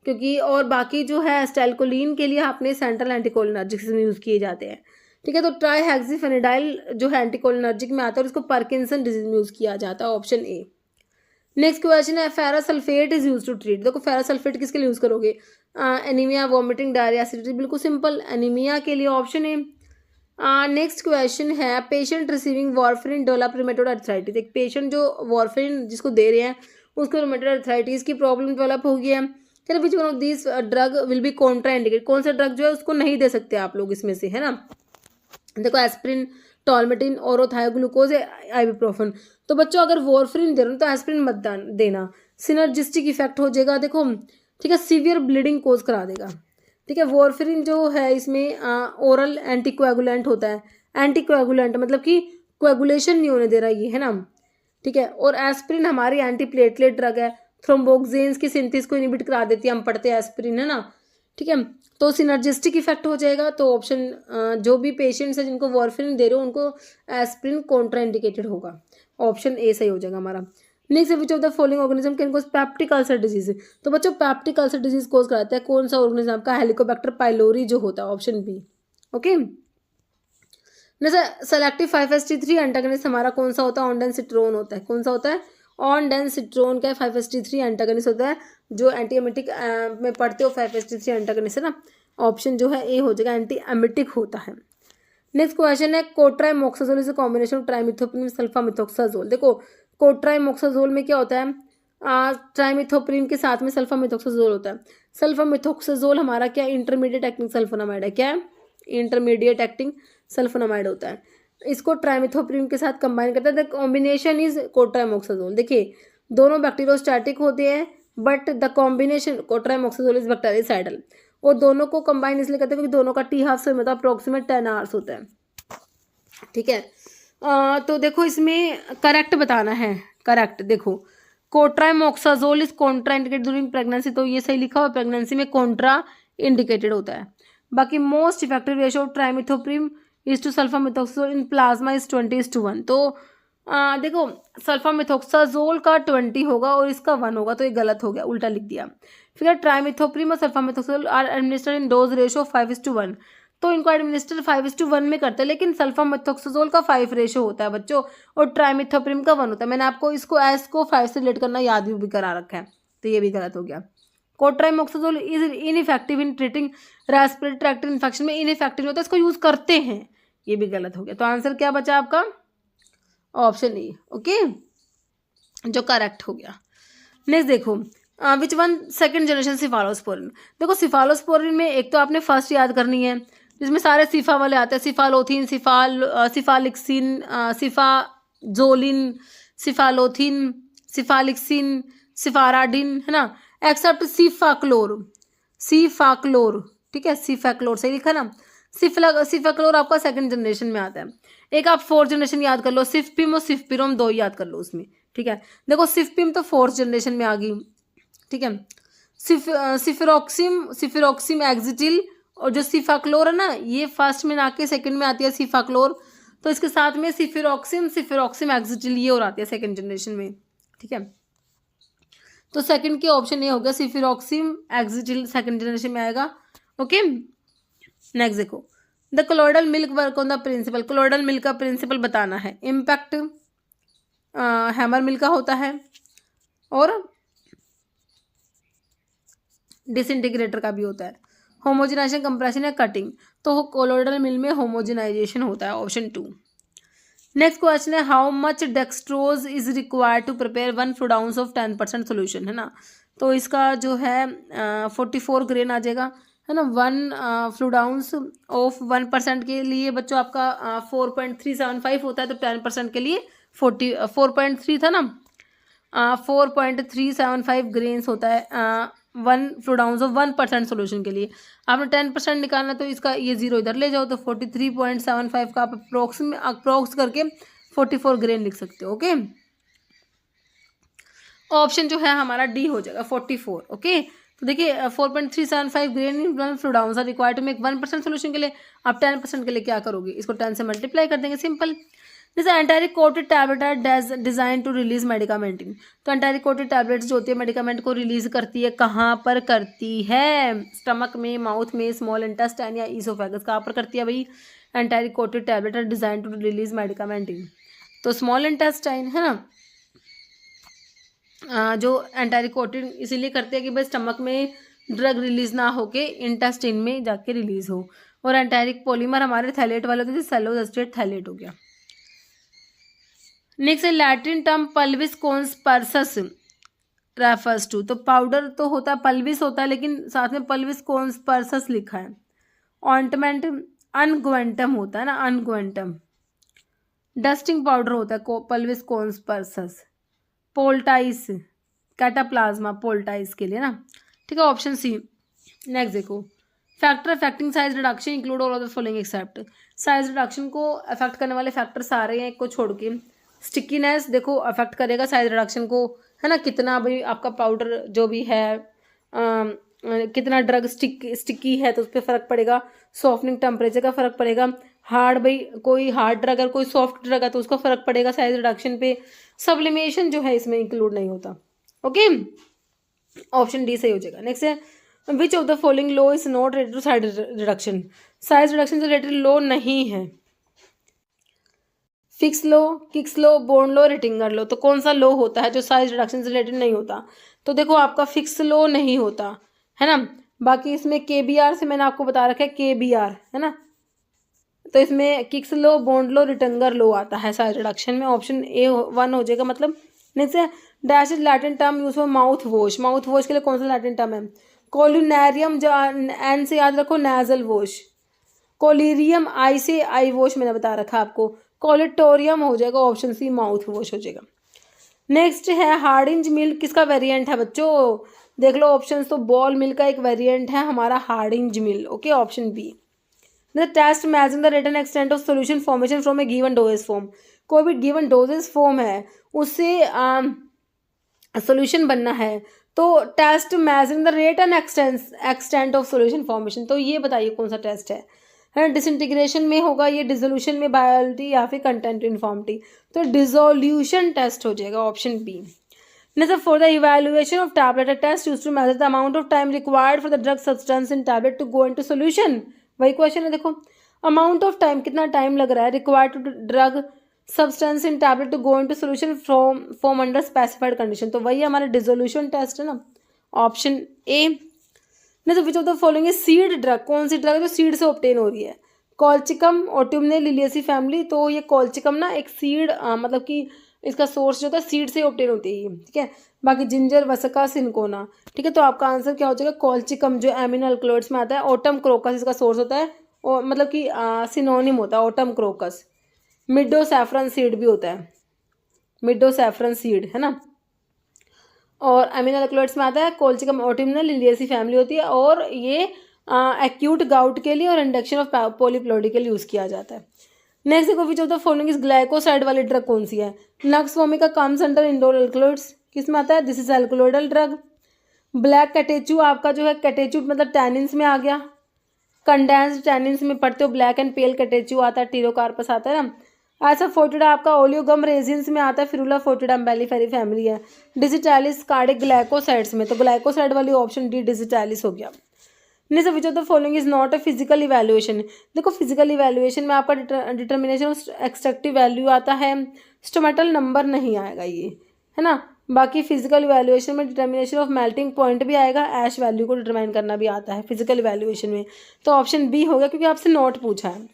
क्योंकि और बाकी जो है एसिटाइलकोलिन के लिए आपने सेंट्रल एंटीकोलिनर्जिक्स यूज़ किए जाते हैं। ठीक है, तो ट्राईहेक्सिफेनिडाइल जो है एंटीकोलिनर्जिक में आता है और इसको पार्किंसन डिजीज में यूज़ किया जाता है, ऑप्शन ए। नेक्स्ट क्वेश्चन है ferrous sulphate is use to treat. देखो फेरासल्फेट किसके लिए यूज करोगे? एनीमिया, वॉमिटिंग, डायरिया, एसिडिटी, बिल्कुल सिंपल, एनीमिया के लिए, ऑप्शन ए। नेक्स्ट क्वेश्चन है patient receiving warfarin develop rheumatoid arthritis. एक पेशेंट जो वारफरिन जिसको दे रहे हैं उसको रूमेटोड अर्थराइटिस की प्रॉब्लम डेवलप हो गई है, फिर which one of this drug will be contraindicate. कौन सा ड्रग जो है उसको नहीं दे सकते आप लोग इसमें से, है ना। देखो एस्प्रिन, टॉलमेटिन, ओरोथायोग्लूकोज, आइबुप्रोफेन। तो बच्चों अगर वॉरफरिन दे रहे हो तो एस्प्रिन मत देना, सिनर्जिस्टिक इफेक्ट हो जाएगा। देखो ठीक है, सीवियर ब्लीडिंग कोज करा देगा। ठीक है, वॉरफरिन जो है इसमें ओरल एंटीकोएगुलेंट होता है, एंटीकोएगुलेंट मतलब कि कोएगुलेशन नहीं होने दे रहा ये, है ना। ठीक है, और एस्प्रिन हमारी एंटी प्लेटलेट ड्रग है, थ्रोम्बोक्सेन्स की सिंथेसिस को इनिबिट करा देती है, हम पढ़ते हैं एस्प्रिन, है ना। ठीक है, तो सिनर्जिस्टिक इफेक्ट हो जाएगा। तो ऑप्शन जो भी पेशेंट्स है जिनको वॉरफरिन दे रहे हो उनको एस्प्रिन कॉन्ट्राइंडिकेटेड होगा, ऑप्शन ए सही हो जाएगा हमारा। Next which of the following organism can cause peptic ulcer disease. तो बच्चों पेप्टिक अल्सर डिजीज कॉज कराता है कौन सा ऑर्गेनिज्म आपका? हेलिकोबैक्टर पाइलोरी जो होता है, ऑप्शन बी। ओके, जैसे सेलेक्टिव 5-HT3 एंटागनिस्ट हमारा कौन सा होता है? ऑनडेनसिट्रोन होता है। कौन सा होता है? ऑनडेनसिट्रोन का 5-HT3 एंटागनिस्ट होता है, जो एंटी एमिटिक में पढ़ते हो 5-HT3 एंटागनिस्ट, है ना। ऑप्शन जो है ए हो जाएगा, एंटी एमिटिक होता है। नेक्स्ट क्वेश्चन है co-trimoxazole is a combination of ट्राइमिथोप्रिन सल्फामिथोक्साजोल। देखो कोट्राइमोक्साजोल में क्या होता है? ट्राइमिथोप्रिन के साथ में सल्फामिथोक्साजोल होता है। सल्फामिथोक्साजोल हमारा क्या? इंटरमीडिएट एक्टिंग सल्फोनामाइड है। क्या है? इंटरमीडिएट एक्टिंग सल्फोनामाइड होता है। इसको ट्राइमिथोप्रिन के साथ कंबाइन करता है। The combination is cotrimoxazole. देखिए दोनों बैक्टीरियोस्टैटिक होते हैं but the combination cotrimoxazole is bactericidal, और दोनों को कंबाइन इसलिए करते हैं क्योंकि दोनों का टी हाफ से मतलब अप्रोक्सीमेट 10 आवर्स होता है। ठीक है, तो देखो इसमें करेक्ट बताना है। करेक्ट देखो cotrimoxazole is contraindicated during pregnancy, तो ये सही लिखा हुआ, प्रेगनेंसी में कॉन्ट्रा इंडिकेटेड होता है। बाकी most effective ratio of trimethoprim is to sulfamethoxazole in plasma is 20:1। तो देखो सल्फामिथोक्साजोल का 20 होगा और इसका 1 होगा, तो ये गलत हो गया, उल्टा लिख दिया। फिर ट्राइमिथोप्रिम और sulfamethoxazole are administered in dose ratio 5:1, तो इनको एडमिनिस्टर 5:1 में करते हैं, लेकिन सल्फामिथोक्साजोल का 5 रेशियो होता है बच्चों, और ट्राइमिथोप्रिम का 1 होता है। मैंने आपको इसको एस को 5 से रिलेट करना याद भी करा रखा है, तो ये भी गलत हो गया। Cotrimoxazole is ineffective in treating respiratory tract infection, में इनइफेक्टिव होता है, इसको यूज करते हैं, ये भी गलत हो गया। तो आंसर क्या बचा आपका? ऑप्शन ए, ओके, जो करेक्ट हो गया। नेक्स्ट देखो which one second generation cephalosporin. देखो सिफालोस्पोरिन में एक तो आपने फर्स्ट याद करनी है जिसमें सारे सिफा वाले आते हैं, सिफालोथिन, सिफालिक्सिन, सिफाजोलिन, सिफालोथिन, सिफालिक्सिन, सिफाराडिन, है ना, एक्सेप्ट सिफाक्लोर। ठीक है, सिफाक्लोर सही लिखा ना। सिफाक्लोर आपका सेकंड जनरेशन में आता है। एक आप फोर्थ जनरेशन याद कर लो, सिफपिम और सिफपिरोम 2 याद कर लो उसमें। ठीक है, देखो सिफपिम तो फोर्थ जनरेशन में आ गई। ठीक है, सिफिरोक्सिम एक्जिटिल, और जो सिफाक्लोर है ना ये फर्स्ट में ना के सेकंड में आती है सिफाक्लोर, तो इसके साथ में सिफिरोक्सिम एक्जिटिल ये और आती है सेकंड जनरेशन में। ठीक है, तो सेकंड के ऑप्शन ये हो गया, सिफिरोक्सिम एक्जिटिल सेकंड जनरेशन में आएगा। ओके, नेक्स्ट देखो the colloidal milk work on the principle. Colloidal milk का प्रिंसिपल बताना है। इम्पैक्ट हैमर मिल्क का होता है और डिसइंटीग्रेटर का भी होता है। होमोजेनाइजेशन, कंप्रेशन या कटिंग, तो कोलोइडल मिल में होमोजेनाइजेशन होता है, ऑप्शन 2। नेक्स्ट क्वेश्चन है how much dextrose is required to prepare 1 fluid ounce of 10% solution, है ना। तो इसका जो है 44 ग्रेन आ जाएगा, है ना। 1 फ्लूइड आउंस ऑफ 1% के लिए बच्चों आपका 4.375 होता है, तो 10% के लिए 4.3 था ना, 4.375 ग्रेन्स होता है 1 फ्लूइड आउंस ऑफ 1% सोल्यूशन के लिए। आपने 10% निकालना तो इसका ये 0 इधर ले जाओ, तो 43.75 का आप अप्रोक्स करके 44 ग्रेन लिख सकते हो। ओके, ऑप्शन जो है हमारा डी हो जाएगा 44। ओके, तो देखिए 4.375 grain in 1 fluid ounce are required to make 1% solution के लिए आप 10% के लिए क्या करोगे, इसको 10 से मल्टीप्लाई कर देंगे, सिंपल। जैसे enteric coated tablet are design to release medicament in, तो एंटारिक कोटेड टैबलेट्स जो होती है मेडिकामेंट को रिलीज करती है, कहाँ पर करती है, स्टमक में, माउथ में, स्मॉल इंटेस्टाइन या ईसोफेगस, कहाँ पर करती है भाई, enteric coated tablet are design to release medicament in, तो स्मॉल इंटेस्टाइन है ना। जो एंटारिक कोटेड इसीलिए करते हैं कि भाई स्टमक में ड्रग रिलीज ना होके इंटेस्टाइन में जाके रिलीज हो। और एंटारिक पॉलीमर हमारे थैलेट वाले होते हैं, सेलोजेस्टेट थैलेट हो गया। नेक्स्ट है लैटिन टर्म पल्विस कॉन्स्पर्सस रेफर्स टू, तो पाउडर तो होता है पल्विस होता है, लेकिन साथ में पल्विस कॉन्स्पर्सस लिखा है। ऑइंटमेंट अनग्वेंटम होता है ना, अनग्वेंटम। डस्टिंग पाउडर होता है पल्विस कॉन्स्पर्सस। पोल्टाइस कैटाप्लाज्मा पोल्टाइस के लिए ना, ठीक है, ऑप्शन सी। नेक्स्ट देखो, factor affecting size reduction include all of the following except, size reduction को अफेक्ट करने वाले फैक्टर सारे हैं एक को छोड़ के। स्टिकीनेस देखो अफेक्ट करेगा साइज रिडक्शन को, है ना, कितना भाई आपका पाउडर जो भी है कितना ड्रग स्टिकी है तो उस पर फर्क पड़ेगा। सॉफ्टनिंग टेम्परेचर का फर्क पड़ेगा। हार्ड भाई कोई हार्ड ड्रग अगर कोई सॉफ्ट ड्रग है तो उसका फर्क पड़ेगा साइज रिडक्शन पे। सब्लिमेशन जो है इसमें इंक्लूड नहीं होता। ओके, ऑप्शन डी सही हो जाएगा। नेक्स्ट है which of the following law is not related to size reduction, size reduction से रिलेटेड लो नहीं है। फिक्स लो, किक्स लो, बोर्न लो, रिटिंगर लो, तो कौन सा लो होता है जो साइज रिडक्शन से रिलेटेड नहीं होता, तो देखो आपका फिक्स लो नहीं होता है ना। बाकी इसमें KBR से मैंने आपको बता रखा है KBR है ना, तो इसमें किक्स लो, बॉन्ड लो, रिटंगर लो आता है साइज रिडक्शन में, ऑप्शन A1 हो जाएगा मतलब। नेक्स्ट है dash is Latin term use for mouth wash, mouth wash के लिए कौन सा लैटिन टर्म है। कोलिनेरियम एन से याद रखो नेजल वॉश, कोलिरियम आई से आई वॉश मैंने बता रखा आपको, कोलिटोरियम हो जाएगा ऑप्शन सी माउथ वॉश हो जाएगा। नेक्स्ट है हार्डिंज मिल्क किसका वेरिएंट है बच्चों, देख लो ऑप्शन, तो बॉल मिल्क का एक वेरिएंट है हमारा Hardinge mill. Okay, option B. The test measuring the rate and extent of solution formation from a given dosage form, कोई भी गिवन डोजेज फॉर्म है उससे सोल्यूशन बनना है, तो test measuring the rate and extent of solution formation, तो ये बताइए कौन सा टेस्ट है ना। डिसइंटीग्रेशन में होगा ये, डिसोल्यूशन में बायोलिटी या फिर कंटेंट यूनिफॉर्मिटी, तो डिसोल्यूशन टेस्ट हो जाएगा option B. Next for the evaluation of tablet, a test used to measure the amount of time required for the drug substance in tablet to go into solution, वही question है। देखो amount of time कितना time लग रहा है, required to drug substance in tablet to go into solution from under specified condition, तो वही हमारा डिसोल्यूशन टेस्ट है ना, ऑप्शन ए। नहीं तो which of the following is seed drug, कौन सी ड्रग है जो सीड से ऑब्टेन हो रही है, कॉल्चिकम ऑट्यूमने लिलियसी फैमिली, तो ये कॉल्चिकम ना एक सीड मतलब कि इसका सोर्स जो होता है सीड से ऑब्टेन होती है, ठीक है। बाकी जिंजर, वसका, सिनकोना, ठीक है, तो आपका आंसर क्या हो जाएगा कॉल्चिकम, जो एमिनो अल्कलॉइड्स में आता है। ओटम क्रोकस इसका सोर्स होता है, और मतलब कि सिनोनिम होता है ओटम क्रोकस। मिडो सैफरन सीड भी होता है, मिडो सैफरन सीड है ना, और एमिनो अल्कलॉइड्स में आता है। कोल्चिकम ऑट्यूमनल लिलियसी फैमिली होती है, और ये एक्यूट गाउट के लिए और इंडक्शन ऑफ पॉलीप्लोइडी के लिए यूज़ किया जाता है। नेक्स्ट देखो which of the following is glycoside वाली ड्रग कौन सी है, nux vomica comes under indole alkaloids, किस में आता है, this is alkaloidal drug. Black catechu आपका जो है कैटेचू मतलब टैनिन्स में आ गया, कंडेंस्ड टैनिन्स में पढ़ते हो, ब्लैक एंड पेल कैटेचू आता है, टीरोकार्पस आता है ना। ऐसा फोर्टिडा आपका ओलियोगम रेजिन्स में आता है, फिरूला फोर्टिडा बेलीफेरी फैमिली है। डिजिटैलिस कार्डिक ग्लाइकोसाइड्स में, तो ग्लाइकोसाइड वाली ऑप्शन डी डिजिटैलिस हो गया। नहीं sir which of the following is not a physical evaluation, देखो फिजिकल इवैल्यूएशन में आपका डिटर्मिनेशन ऑफ एक्सट्रैक्टिव वैल्यू आता है, स्टोमेटल नंबर नहीं आएगा ये, है ना। बाकी फिजिकल इवैल्यूएशन में डिटर्मिनेशन ऑफ मेल्टिंग पॉइंट भी आएगा, ऐश वैल्यू को डिटरमाइन करना भी आता है फिजिकल इवैल्यूएशन में, तो ऑप्शन बी होगा क्योंकि आपसे नोट पूछा है।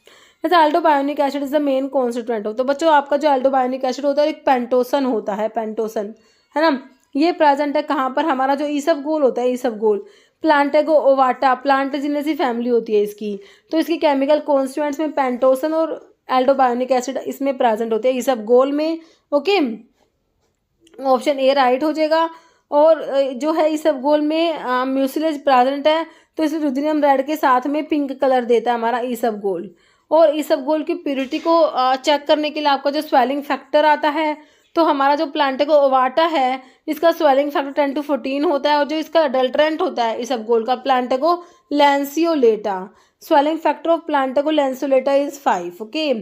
जैसे aldobionic acid is the main constituent हो, तो बच्चों आपका जो एल्डोबायोनिक एसिड होता है एक पेंटोसन होता है, पेंटोसन है ना। ये प्रेजेंट है कहाँ पर, हमारा जो ईसबगोल होता है, ईसबगोल प्लांटेगो ओवाटा प्लांटेजिनेसी फैमिली होती है इसकी, तो इसकी केमिकल कॉन्स्टिट्यूएंट्स में पेंटोसन और एल्डोबायोनिक एसिड इसमें प्रेजेंट होते हैं ईसबगोल में। ओके, ऑप्शन ए राइट हो जाएगा। और जो है ईसबगोल में म्यूसिलेज प्रेजेंट है, तो इस रुद्रियम रेड के साथ में पिंक कलर देता है हमारा ईसबगोल। और ईसबगोल की प्योरिटी को चेक करने के लिए आपका जो स्वेलिंग फैक्टर आता है, तो हमारा जो प्लांटेगो ओवाटा है इसका स्वेलिंग फैक्टर 10 to 14 होता है। और जो इसका अडल्ट्रेंट होता है ईसबगोल का, plantago lanceolata, swelling factor of plantago lanceolata is 5। Okay,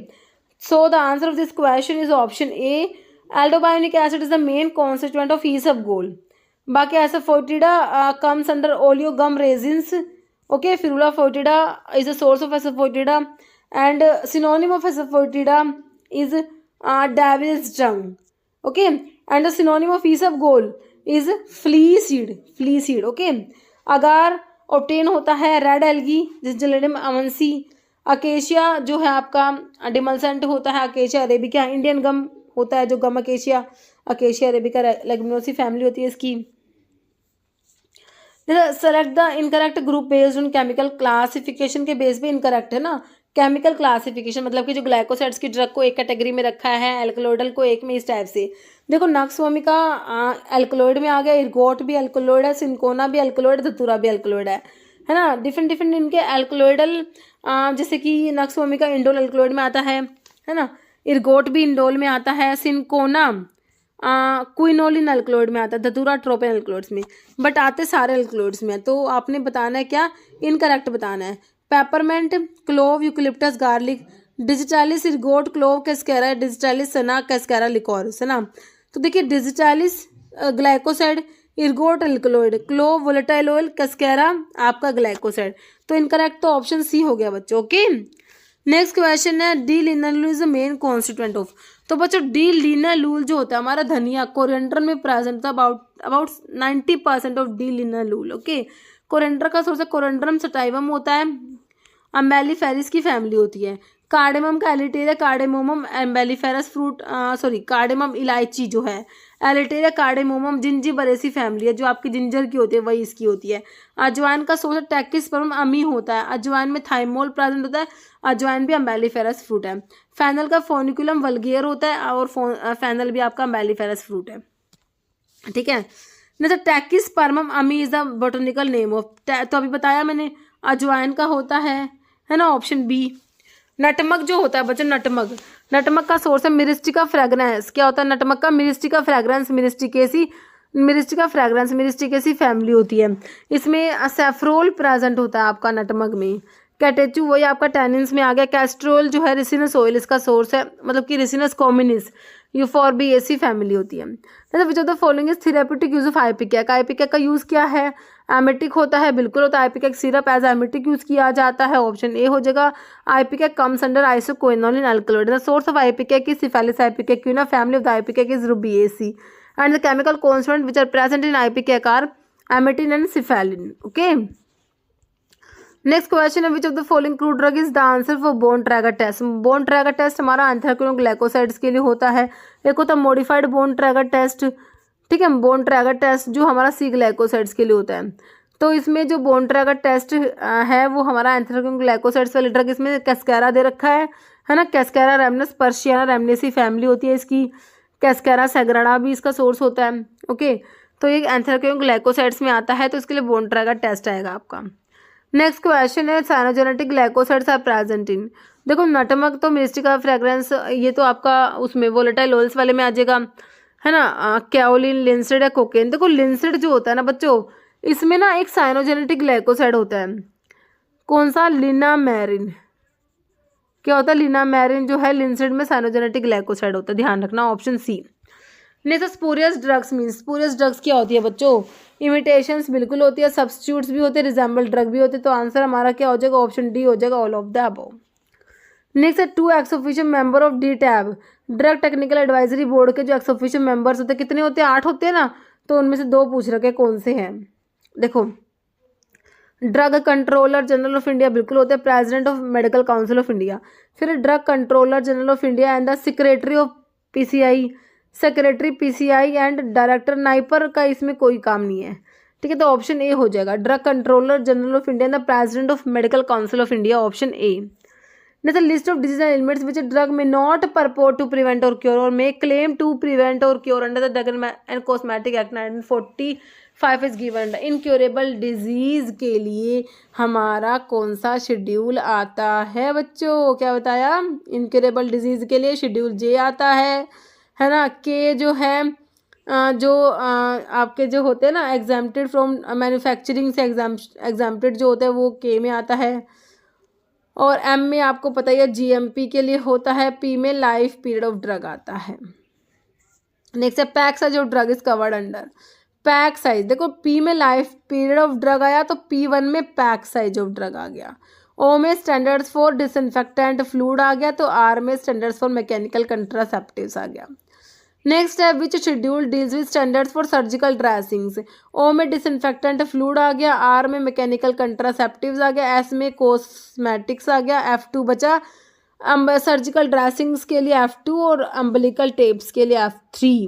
so the answer of this question is option A, aldobionic acid is the main constituent of isabgol. बाकी asafoetida comes under oleogum resins. Okay, ferula foetida is the source of asafoetida and synonym of asafoetida is devil's dung. Okay, and the synonym of isabgol is flea seed. Okay, agar obtain होता है red algae जिसजेलिडियम अमनसी। Acacia जो है आपका demulcent होता है acacia arabica. Indian गम होता है जो गम अकेशिया अरेबिका लेगुमिनोसी फैमिली होती है इसकी। Select the incorrect group based on chemical classification के बेस पे इनकरेक्ट है ना। केमिकल क्लासिफिकेशन मतलब कि जो ग्लाइकोसाइड्स की ड्रग को एक कैटेगरी में रखा है, एल्कलॉइडल को एक में, इस टाइप से। देखो नक्स वोमिका एल्कलॉइड में आ गया, इर्गोट भी एल्कलॉइड है, सिंकोना भी एल्कलॉइड, धतूरा भी एल्कलॉइड है ना। डिफरेंट इनके एल्कलॉइडल जैसे कि नक्स वोमिका इंडोल एल्कलॉइड में आता है ना। इर्गोट भी इंडोल में आता है, सिंकोना क्विनोलिन एल्कलॉइड में आता है, धतूरा ट्रोपेन एल्कलॉइड्स में, बट आते सारे एल्कलॉइड्स में। तो आपने बताना है क्या, इनकरेक्ट बताना है। Peppermint, clove, eucalyptus, garlic, digitalis, ergot, clove, cascara, digitalis, senna, cascara, liquorice, है ना। तो देखिए digitalis glycoside, ergot alkaloid, clove volatile oil, cascara आपका ग्लाइकोसाइड। तो इनकरेक्ट तो ऑप्शन सी हो गया बच्चों। ओके, नेक्स्ट क्वेश्चन है D linalool is the main constituent of. तो बच्चों डी लिनालूल जो होता है हमारा धनिया कोरिएंडर में प्रेजेंट था, about 90% of D linalool. Okay, coriander का सोर्स है कोरिएंडरम सटाइवम होता है, अम्बेलिफेरस की फैमिली होती है। कार्डेमम का एलिटेरिया कार्डेमोमम एम्बेलिफेरस फ्रूट कार्डेमम इलायची जो है, एलिटेरिया कार्डेमोमम जिंजिबरेसी फैमिली है, जो आपकी जिंजर की होती है वही इसकी होती है। अजवाइन का सोर्स टैकिस्पर्म अमी होता है, अजवाइन में थाइमोल प्रेजेंट होता है, अजवाइन भी अम्बेलिफेरस फ्रूट है। फैनल का फोनिकुलम वल्गियर होता है और फैनल भी आपका अम्बेलिफेरस फ्रूट है, ठीक है। जैसे टैकिस्पर्मम अमी is the botanical name of, तो अभी बताया मैंने अजवाइन का होता है ना, ऑप्शन बी। नटमग जो होता है बच्चों, नटमग का सोर्स है मिरिस्टिका फ्रेग्रेंस। क्या होता है नटमग का, मिरिस्टिका फ्रेग्रेंस, मिरिस्टिकेसी फैमिली होती है। इसमें सैफ्रोल प्रेजेंट होता है आपका नटमग में। कैटेचू वही आपका टैनिन्स में आ गया। कैस्ट्रोल जो है रिसिनस ऑयल इसका सोर्स है, मतलब कि रिसिनस कॉम्युनिस यूफॉर्बिएसी फैमिली होती है। जैसे which of the following is therapeutic use of ipecac. Ipecac का यूज क्या है, एमिटिक होता है, बिल्कुल होता है। Ipecac syrup as emetic use किया जाता है, ऑप्शन ए हो जाएगा। Ipecac comes under isoquinoline alkaloid. The source of ipecac is cephaelis ipecacuanha, family of the ipecac is rubiaceae and the chemical constituent which are present in ipecac are emetine and cephaeline. Okay, next question है which of the following crude drug is the answer for Borntrager test. Borntrager test हमारा anthraquinone glycosides के लिए होता है। एक होता है modified bone Trager test, ठीक है। बोन ट्रैगर टेस्ट जो हमारा सी ग्लाइकोसाइड्स के लिए होता है। तो इसमें जो बोन ट्रैगर टेस्ट है वो हमारा एंथ्राक्विनोन ग्लाइकोसाइड्स वाली ड्रग, इसमें कैस्केरा दे रखा है ना। कैस्केरा रेमनस पर्शियाना रेमनेसी फैमिली होती है इसकी। कैस्केरा सेग्राडा भी इसका सोर्स होता है। ओके, तो ये एंथ्राक्विनोन ग्लाइकोसाइड्स में आता है, तो इसके लिए बोन ट्रैगर टेस्ट आएगा आपका। नेक्स्ट क्वेश्चन है cyanogenetic glycosides are present in. देखो नटमग तो मिरिस्टिका फ्रेग्रेंस ये तो आपका उसमें वोलेटाइल ऑयल्स वाले में आ जाएगा, है ना। कैओलिन, लिंसिड या कोकेन। देखो लिंसिड जो होता है ना बच्चों, इसमें ना एक साइनोजेनेटिक ग्लाइकोसाइड होता है। कौन सा, लिनामेरिन। क्या होता है, लिनामेरिन जो है लिंसिड में साइनोजेनेटिक ग्लाइकोसाइड होता है, ध्यान रखना, option C. Next spurious drugs means, spurious drugs क्या होती है बच्चों, इमिटेशंस बिल्कुल होती है, सब्स्टिट्यूट्स भी होते हैं, रिजेंबल ड्रग भी होते हैं। तो आंसर हमारा क्या हो जाएगा, ऑप्शन डी हो जाएगा, all of the above. Next है 2 x officio member of D tab, drug technical advisory board के जो एक्स ऑफिशियल मेंबर्स होते हैं कितने होते हैं, 8 होते हैं ना। तो उनमें से 2 पूछ रखे कौन से हैं। देखो drug controller general of India बिल्कुल होते हैं, president of medical council of India. फिर drug controller general of India and the secretary of PCI, secretary PCI and director NIPER का इसमें कोई काम नहीं है, ठीक है। तो ऑप्शन ए हो जाएगा, drug controller general of India and the president of medical council of India, option A. Next, a list of diseases and ailments which a drug may not purport to prevent or cure or may claim to prevent or cure under the Drug and Cosmetic Act 1945 is given. incurable disease के लिए हमारा कौन सा schedule आता है बच्चों? क्या बताया? incurable disease के लिए शेड्यूल जे आता है ना. के जो है आपके जो होते हैं ना एग्जाम्प्टेड फ्रॉम मैन्युफैक्चरिंग से एग्जाम्प्टेड जो होता है वो के में आता है. और एम में आपको पता ही है जीएमपी के लिए होता है. पी में लाइफ पीरियड ऑफ ड्रग आता है. नेक्स्ट है pack size of drug is covered under. Pack size देखो, पी में लाइफ पीरियड ऑफ ड्रग आया तो P1 में पैक साइज ऑफ ड्रग आ गया. ओ में स्टैंडर्ड्स फॉर डिसइंफेक्टेंट फ्लूइड आ गया तो आर में स्टैंडर्ड्स फॉर मैकेनिकल कंट्रासेप्टिव्स आ गया. नेक्स्ट है which schedule deals with standards for surgical dressings. O में डिसइंफेक्टेंट फ्लूइड आ गया, आर में मैकेनिकल कंट्रासेप्टिव्स आ गया, एस में कॉस्मेटिक्स आ गया, F2 बचा. सर्जिकल ड्रेसिंग्स के लिए F2 और अम्बिलिकल टेप्स के लिए F3.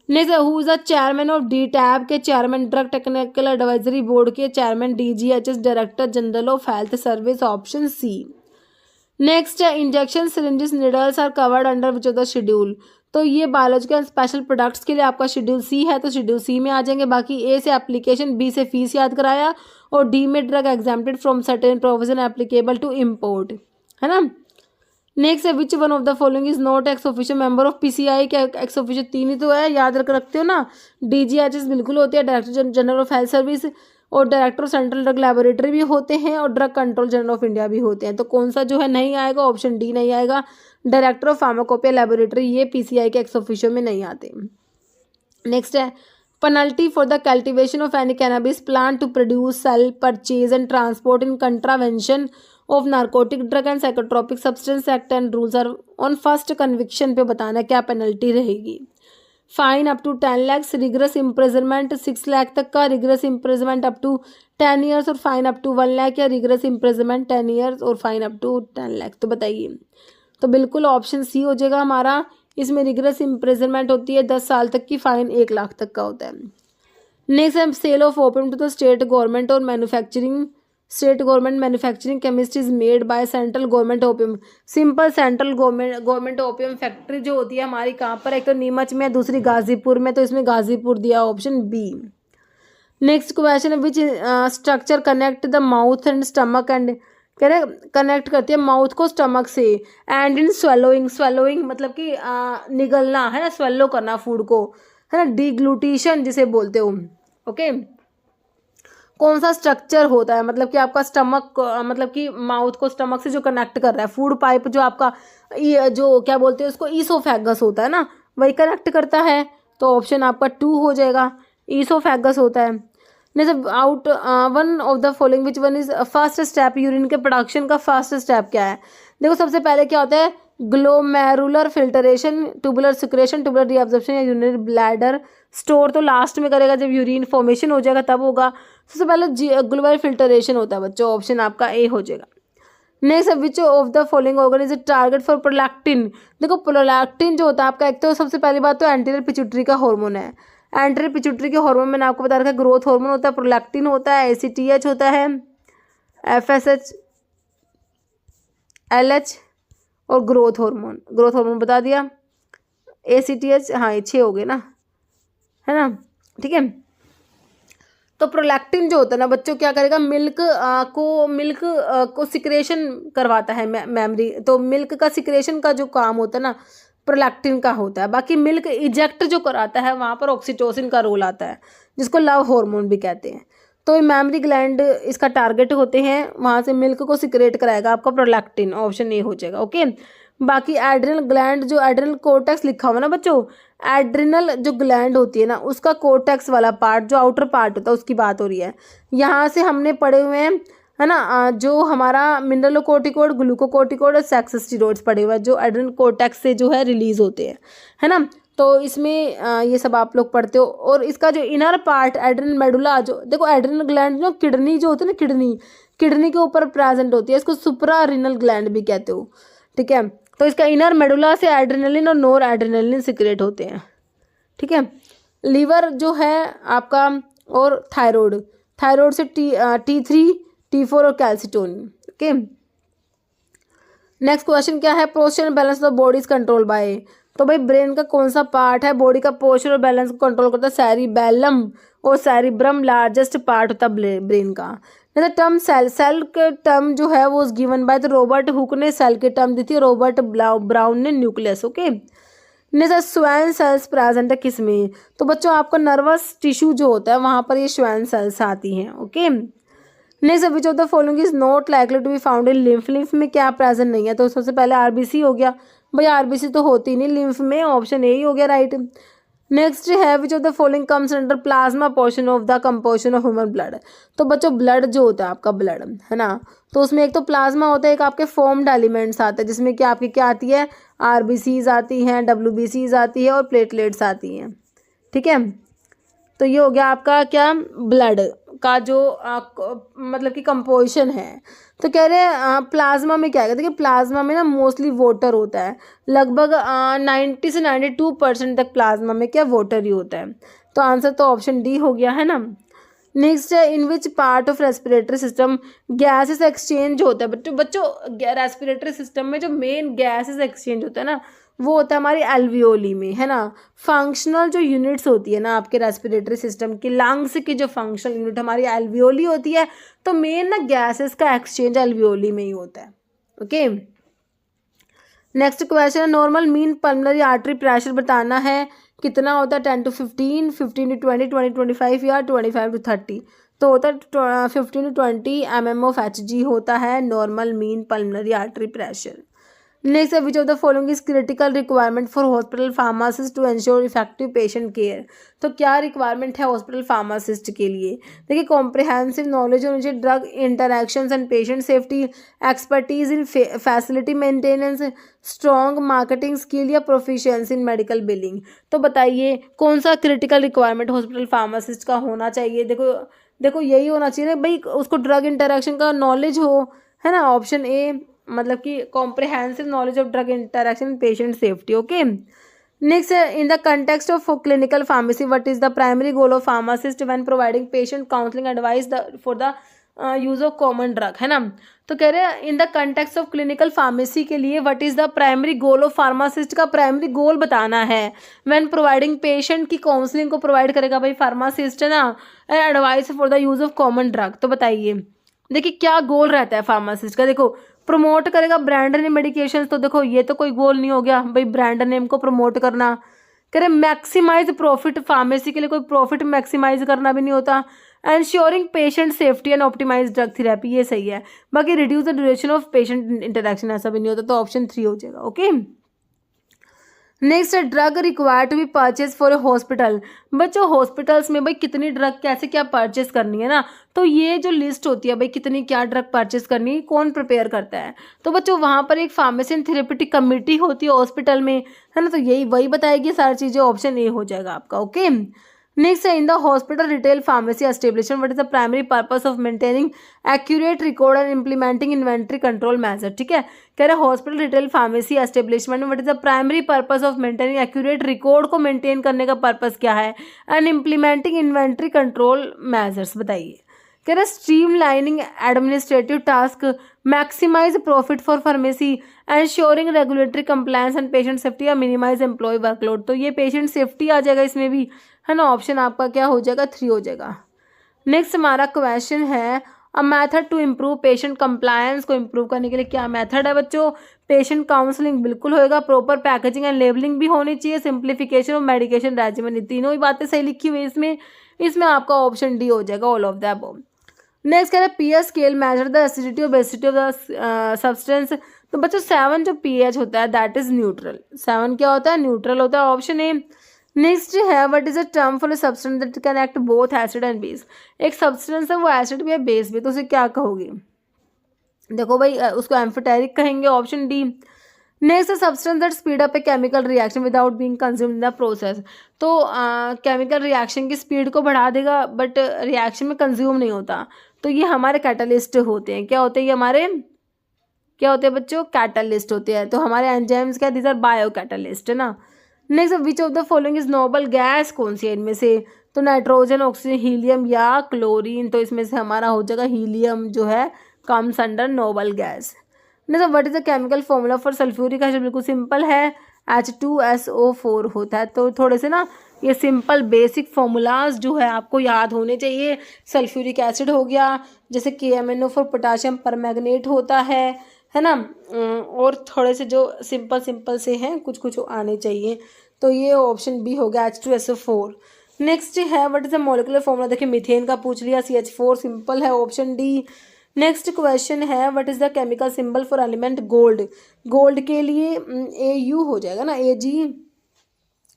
Next who is the chairman of D TAB के chairman, drug technical advisory board के chairman, DGHS director general of health service, option C. Next है injection syringes needles are covered under which of the schedule. तो ये biological special products के लिए आपका schedule सी है तो शेड्यूल सी में आ जाएंगे. बाकी ए से एप्लीकेशन, बी से फीस याद कराया और डी में drug exempted from certain provision applicable to import, है ना. नेक्स्ट है which one of the following is not ex officio member of PCI. क्या एक्स ऑफिशियल 3 ही तो है, याद रखते हो ना. DGHS बिल्कुल होते हैं, director general of health service और director of central drug laboratory भी होते हैं और drug control general of India भी होते हैं. तो कौन सा जो है नहीं आएगा? ऑप्शन डी नहीं आएगा. डायरेक्टर ऑफ फार्माकोपिया लेबोरेटरी ये PCI के एक्स ऑफिशियो में नहीं आते. नेक्स्ट है penalty for the cultivation of any cannabis plant to produce, sale, purchase and transport in contravention of narcotic drug and psychotropic substance act and rules are on first conviction पे बताना क्या penalty रहेगी. Fine up to 10 lakh, rigorous imprisonment 6 lakh तक का, rigorous imprisonment up to 10 years और fine up to 1 lakh, या rigorous imprisonment 10 years और fine up to 10 lakh. तो बताइए. तो बिल्कुल ऑप्शन सी हो जाएगा हमारा. इसमें रिगरस इम्प्रिजनमेंट होती है 10 साल तक की, फाइन 1 लाख तक का होता है. नेक्स्ट है sale of opium to the state government और manufacturing. State government manufacturing chemistry is made by central government opium. Simple central government opium factory जो होती है हमारी कहाँ पर, एक तो नीमच में, दूसरी गाजीपुर में, तो इसमें गाजीपुर दिया, option B. Next question, which structure connect the mouth and stomach and, कह रहे कनेक्ट करती है माउथ को स्टमक से. एंड इन स्वेलोइंग, स्वेलोइंग मतलब कि निगलना है ना, स्वेलो करना फूड को, है ना, डिग्लूटिशन जिसे बोलते हो. ओके, कौन सा स्ट्रक्चर होता है, मतलब कि आपका स्टमक, मतलब कि माउथ को स्टमक से जो कनेक्ट कर रहा है, फूड पाइप जो आपका जो क्या बोलते हैं उसको, ईसोफेगस होता है ना, वही कनेक्ट करता है. तो ऑप्शन आपका 2 हो जाएगा, ईसोफेगस होता है. नहीं, out one of the following which one is first step. Urine के प्रोडक्शन का फर्स्ट स्टेप क्या है? देखो सबसे पहले क्या होता है, glomerular filtration, tubular secretion, tubular reabsorption या यूरिनरी ब्लैडर स्टोर तो लास्ट में करेगा, जब यूरिन फॉर्मेशन हो जाएगा तब होगा. सबसे पहले ग्लोमेरुलर फिल्टरेशन होता है बच्चों, ऑप्शन आपका ए हो जाएगा. Next, which of the following organ is target for prolactin. देखो प्रोलैक्टिन जो होता है आपका, एक तो सबसे पहली बात तो एंटीरियर पिट्यूटरी का हार्मोन है. एंटीरियर पिट्यूटरी के हार्मोन मैंने आपको बता रखा है, ग्रोथ हार्मोन होता है, प्रोलैक्टिन होता है, ACTH होता है, FSH, LH और ग्रोथ हार्मोन. ग्रोथ हार्मोन बता दिया, ACTH, हाँ ये 6 हो गए ना, है ना. ठीक है, तो प्रोलैक्टिन जो होता है ना बच्चों क्या करेगा, मिल्क को सिक्रेशन करवाता है मेमरी. तो मिल्क का सिक्रेशन का जो काम होता है ना प्रोलैक्टिन का होता है. बाकी मिल्क इजेक्ट जो कराता है वहाँ पर ऑक्सीटोसिन का रोल आता है, जिसको लव हार्मोन भी कहते हैं. तो मेमरी ग्लैंड इसका टारगेट होते हैं, वहाँ से मिल्क को सिक्रेट कराएगा आपका प्रोलैक्टिन, ऑप्शन ए हो जाएगा. ओके, बाकी एड्रिनल ग्लैंड, जो एड्रिनल कोर्टेक्स लिखा हुआ ना बच्चों, एड्रिनल जो ग्लैंड होती है ना उसका कोर्टेक्स वाला पार्ट जो आउटर पार्ट होता है उसकी बात हो रही है. यहाँ से हमने पढ़े हुए हैं, है ना, जो हमारा मिनरलोकोर्टिकोइड, ग्लूकोकोर्टिकोइड और सेक्स स्टीरॉइड्स पड़े हुए हैं जो एड्रिनल कोर्टेक्स से जो है रिलीज होते हैं, है ना. तो इसमें ये सब आप लोग पढ़ते हो. और इसका जो इनर पार्ट एड्रिनल मेडुला, जो देखो एड्रिनल ग्लैंड जो किडनी जो होती है ना, किडनी के ऊपर प्रेजेंट होती है, इसको सुप्रा रिनल ग्लैंड भी कहते हो. ठीक है, तो इसका इनर मेडुला से एड्रेनलिन और नोर एड्रेनलिन सिक्रेट होते हैं. ठीक है, लीवर जो है आपका और थायराइड से T3, T4 और कैल्सिटोनिन. ओके, नेक्स्ट क्वेश्चन क्या है, posture and balance of the body is control by. तो भाई ब्रेन का कौन सा पार्ट है बॉडी का पोस्चर और बैलेंस को कंट्रोल करता है, सेरिबेलम और सेरिब्रम लार्जेस्ट पार्ट होता है ब्रेन का। जैसे टर्म सेल, सेल के टर्म जो है वो गिवन बाय, तो रॉबर्ट हुक ने सेल की टर्म दी थी, रॉबर्ट ब्राउन ने न्यूक्लियस। ओके, जैसे स्वैन सेल्स प्रेजेंट है किसमें, तो बच्चों आपका नर्वस टिश्यू जो होता है वहाँ पर ये स्वैन सेल्स आती हैं। Okay, next which of the following is not likely to be found in lymph, lymph में क्या प्रेजेंट नहीं है, तो सबसे पहले आरबीसी हो गया, भाई आरबीसी तो होती नहीं लिम्फ में, ऑप्शन ए ही हो गया राइट। नेक्स्ट है which of the following comes under plasma portion of the composition of human blood. तो बच्चों ब्लड जो होता है आपका ब्लड है ना, तो उसमें एक तो प्लाज्मा होता है, एक आपके फॉर्म्ड एलिमेंट्स आते हैं जिसमें कि आपकी क्या आती है, आरबीसीज आती हैं, डब्ल्यूबीसीज आती है और प्लेटलेट्स आती हैं। ठीक है, तो ये हो गया आपका क्या, ब्लड का जो मतलब कि कंपोजिशन है। तो कह रहे हैं प्लाज्मा में क्या है, देखिए प्लाज्मा में ना मोस्टली वाटर होता है, लगभग 90 से 92% तक प्लाज्मा में क्या वाटर ही होता है। तो आंसर तो ऑप्शन डी हो गया है ना। नेक्स्ट है, in which part of respiratory system gases exchange होता है। बच्चों रेस्पिरेटरी सिस्टम में जो मेन गैसेस एक्सचेंज होता है ना वो होता है हमारी एल्वियोली में, है ना। फंक्शनल जो यूनिट्स होती है ना आपके रेस्पिरेटरी सिस्टम की, लंग्स की जो फंक्शनल यूनिट हमारी एल्वियोली होती है, तो मेन ना गैसेस का एक्सचेंज एल्वियोली में ही होता है। ओके, नेक्स्ट क्वेश्चन है, normal mean pulmonary artery pressure बताना है, कितना होता है 10 to 15, 15 to 20, 20 to 25 या 25 to 30। तो होता है 15 to 20 mm of Hg होता है normal mean pulmonary artery pressure. Next है, which of the following is critical requirement for hospital pharmacist to ensure effective patient care. तो क्या रिक्वायरमेंट है हॉस्पिटल फार्मासिस्ट के लिए, देखिए कॉम्प्रिहेंसिव नॉलेज होनी चाहिए, drug interactions and patient safety, expertise in facility maintenance, strong marketing skill या proficiency इन medical billing. तो बताइए कौन सा क्रिटिकल रिक्वायरमेंट हॉस्पिटल फार्मासिस्ट का होना चाहिए। देखो यही होना चाहिए ना भाई, उसको ड्रग इंटरैक्शन का नॉलेज हो, है ना। ऑप्शन ए मतलब कि comprehensive knowledge of drug interaction patient safety. Okay, next in the context of clinical pharmacy what is the primary goal of pharmacist when providing patient counselling advice for the use of common drug, है ना। तो कह रहे हैं in the context of clinical pharmacy के लिए what is the primary goal of pharmacist का primary goal बताना है व्हेन प्रोवाइडिंग पेशेंट की काउंसलिंग को प्रोवाइड करेगा भाई फार्मासिस्ट, है ना, advice for the use of common drug. तो बताइए देखिए क्या गोल रहता है फार्मासिस्ट का, देखो प्रमोट करेगा ब्रांड नेम मेडिकेशन, तो देखो ये तो कोई गोल नहीं हो गया भाई ब्रांड नेम को प्रमोट करना। करे मैक्सिमाइज प्रॉफिट, फार्मेसी के लिए कोई प्रॉफिट मैक्सिमाइज करना भी नहीं होता। Ensuring patient safety and optimise drug therapy, ये सही है। बाकी reduce the duration of patient interaction, ऐसा भी नहीं होता, तो ऑप्शन 3 हो जाएगा। Okay, next drug required to be purchase for a hospital. बच्चों हॉस्पिटल्स में भाई कितनी ड्रग कैसे क्या परचेज करनी है ना, तो ये जो लिस्ट होती है भाई कितनी क्या ड्रग परचेज करनी है कौन प्रिपेयर करता है, तो बच्चों वहाँ पर एक फार्मेसी एंड थेरेप्यूटिक कमेटी होती है हॉस्पिटल में, है ना। तो यही वही बताएगी सारी चीज़ें, ऑप्शन ए हो जाएगा आपका। ओके, नेक्स्ट है in the hospital retail pharmacy establishment what is the primary purpose of maintaining accurate record and implementing inventory control measure. ठीक है, कह रहे हॉस्पिटल रिटेल फार्मेसी एस्टेब्लिशमेंट में what is the primary purpose of maintaining accurate record को maintain करने का purpose क्या है, and implementing inventory control measures बताइए। कह रहे streamlining administrative task, maximise profit for pharmacy, ensuring regulatory compliance and patient safety या मिनिमाइज एम्प्लॉय वर्कलोड। तो ये पेशेंट सेफ्टी आ जाएगा इसमें भी, है ना। ऑप्शन आपका क्या हो जाएगा 3 हो जाएगा। नेक्स्ट हमारा क्वेश्चन है a method to improve patient compliance, को इम्प्रूव करने के लिए क्या मेथड है बच्चों। पेशेंट काउंसलिंग बिल्कुल होएगा, प्रॉपर पैकेजिंग एंड लेबलिंग भी होनी चाहिए, सिंप्लीफिकेशन ऑफ मेडिकेशन रेजिमेन, तीनों ही बातें सही लिखी हुई इसमें आपका ऑप्शन डी हो जाएगा all of the above. Next कह रहे हैं pH scale measure the acidity और बेसिडिटी ऑफ द सब्सटेंस। तो बच्चों 7 जो पीएच होता है दैट इज न्यूट्रल, 7 क्या होता है न्यूट्रल होता है, ऑप्शन ए। नेक्स्ट है what is a term for a substance that can act both acid and base. एक सब्सटेंस है वो एसिड भी है बेस भी, तो उसे क्या कहोगे, देखो भाई उसको एम्फोटेरिक कहेंगे, option D. Next substance that speed up a chemical reaction without being consumed in the process. तो केमिकल रिएक्शन की स्पीड को बढ़ा देगा बट रिएक्शन में कंज्यूम नहीं होता, तो ये हमारे कैटलिस्ट होते हैं। क्या होते हैं ये हमारे, क्या होते हैं बच्चों, कैटलिस्ट होते हैं। तो हमारे एंजाइम्स क्या, दीज आर बायो कैटलिस्ट, है ना। Next which of the following is noble gas, कौन सी है इनमें से, तो नाइट्रोजन, ऑक्सीजन, हीलियम या क्लोरीन। तो इसमें से हमारा हो जाएगा हीलियम जो है कम्स अंडर नोबल गैस। नहीं, तो what is the chemical formula for sulphuric acid, बिल्कुल सिंपल है, H2SO4 होता है। तो थोड़े से ना ये सिंपल बेसिक फॉर्मूलाज जो है आपको याद होने चाहिए। सल्फ्यूरिक एसिड हो गया, जैसे KMnO फॉर पोटाशियम परमैंगनेट होता है ना। और थोड़े से जो सिंपल से हैं कुछ कुछ आने चाहिए। तो ये ऑप्शन बी हो गया H2SO4। नेक्स्ट है what is the molecular formula, देखिए मीथेन का पूछ लिया, CH4 सिंपल है, ऑप्शन डी। नेक्स्ट क्वेश्चन है what is the chemical symbol for element gold, gold के लिए AU हो जाएगा ना, AG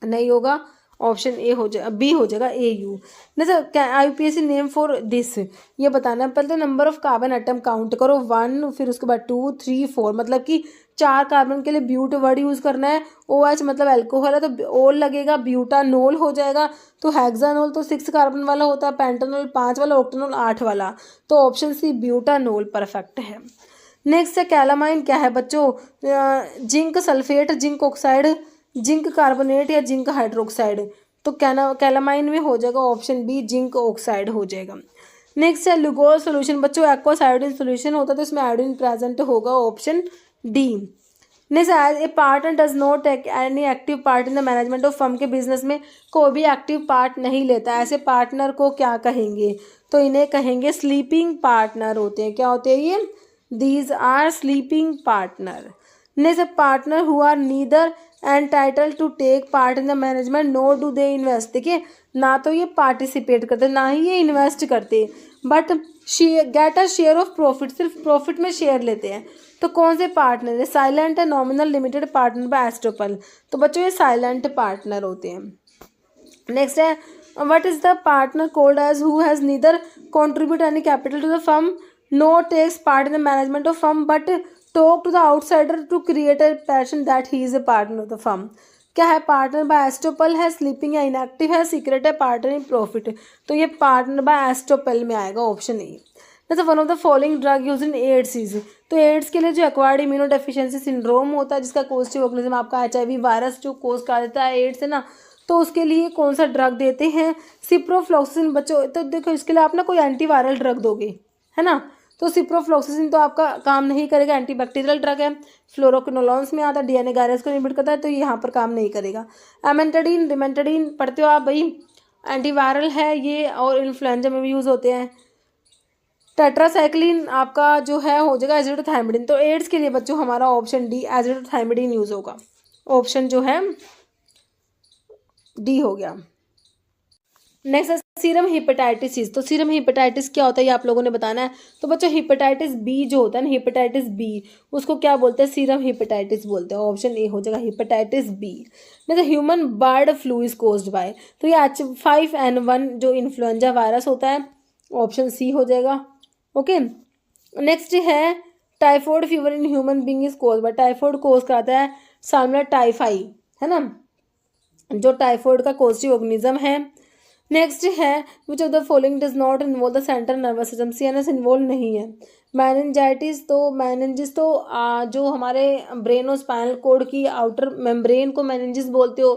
नहीं होगा, ऑप्शन ए हो जाएगा, बी हो जाएगा AU। नहीं sir IUPAC name for this, ये बताना है। पहले तो number of carbon atom count करो, 1, फिर उसके बाद 2, 3, 4, मतलब कि 4 कार्बन के लिए ब्यूट वर्ड यूज़ करना है। OH मतलब अल्कोहल है तो ओल लगेगा, ब्यूटानोल हो जाएगा। तो हेक्सानोल तो 6 कार्बन वाला होता है, पेंटानोल 5 वाला, ऑक्टेनोल 8 वाला। तो ऑप्शन सी ब्यूटानोल परफेक्ट है। नेक्स्ट है कैलामाइन क्या है बच्चों, zinc sulphate, zinc oxide, zinc carbonate या जिंक हाइड्रोक्साइड। तो कैलामाइन में हो जाएगा ऑप्शन बी, जिंक ऑक्साइड हो जाएगा। नेक्स्ट है लुगोल सोल्यूशन बच्चों, एक्वस आयोडीन सोल्यूशन होता है तो इसमें आयोडीन प्रेजेंट होगा, option D. Next as a partner does not take any active part in the management of firm, के बिजनेस में कोई भी एक्टिव पार्ट नहीं लेता, ऐसे पार्टनर को क्या कहेंगे, तो इन्हें कहेंगे स्लीपिंग पार्टनर होते हैं। क्या होते हैं ये, these are sleeping partner. Next partner who are neither entitled to take part in the management nor do they invest, देखिए ना तो ये पार्टिसिपेट करते ना ही ये इन्वेस्ट करते, but get a share of profit, सिर्फ प्रॉफिट में शेयर लेते हैं। तो कौन से पार्टनर है, साइलेंट है, nominal, limited partner by estoppel. तो बच्चों ये साइलेंट पार्टनर होते हैं। नेक्स्ट है what is the partner called as who has neither contribute any capital to the firm, no takes part in the management of firm but talk to the outsider to create a passion that he is a partner of the firm. क्या है, partner by एस्ट्रोपल है, sleeping या inactive है, secret है, partner in profit. तो ये partner by एस्ट्रोपल में आएगा, ऑप्शन ए। जैसे one of the following drug use in AIDS is, तो एड्स के लिए जो एक्वायर्ड इम्यूनो डेफिशिएंसी सिंड्रोम होता है जिसका कोस्टिव ऑर्गेनिज्म आपका HIV वायरस जो कोज कर देता है एड्स है ना, तो उसके लिए कौन सा ड्रग देते हैं, सिप्रोफ्लॉक्सिसिन बच्चों। तो देखो इसके लिए आप ना कोई एंटीवायरल ड्रग दोगे है ना, तो सिप्रोफ्लॉक्सिसिन तो आपका काम नहीं करेगा, एंटीबैक्टीरियल ड्रग है, फ्लोरोक्विनोलॉन्स में आता है, DNA गायरस को इनहिबिट करता है, तो यहाँ पर काम नहीं करेगा। एमेंटाडीन, रिमेंटाडीन पढ़ते हो आप भाई, एंटीवायरल है ये और इन्फ्लुएंजा में भी यूज़ होते हैं। टेट्रासाइक्लिन आपका जो है हो जाएगा एजिडोथाइमिडीन। तो एड्स के लिए बच्चों हमारा ऑप्शन डी एजिडोथाइमिडीन यूज़ होगा, ऑप्शन जो है डी हो गया। नेक्स्ट है सीरम हेपेटाइटिस। तो सीरम हेपेटाइटिस क्या होता है ये आप लोगों ने बताना है। तो बच्चों हेपेटाइटिस बी जो होता है ना, हेपेटाइटिस बी, उसको क्या बोलते हैं, सीरम हेपेटाइटिस बोलते हैं, ऑप्शन ए हो जाएगा हेपेटाइटिस बी। नहीं तो human bird flu is caused by, तो ये H5N1 जो इन्फ्लुएंजा वायरस होता है, ऑप्शन सी हो जाएगा। ओके, नेक्स्ट है typhoid fever in human being is cause by, typhoid cause कराता है साल्मोनेला टाइफाई है ना, जो टाइफॉइड का कोस्टिव ऑर्गेनिज्म है। नेक्स्ट है which of the following does not involve the central nervous system, CNS involve नहीं है। मैनेंजाइटिस, तो मैनेंजिस तो जो हमारे ब्रेन और स्पाइनल कोड की आउटर मेम्ब्रेन को मैनेंजिस बोलते हो,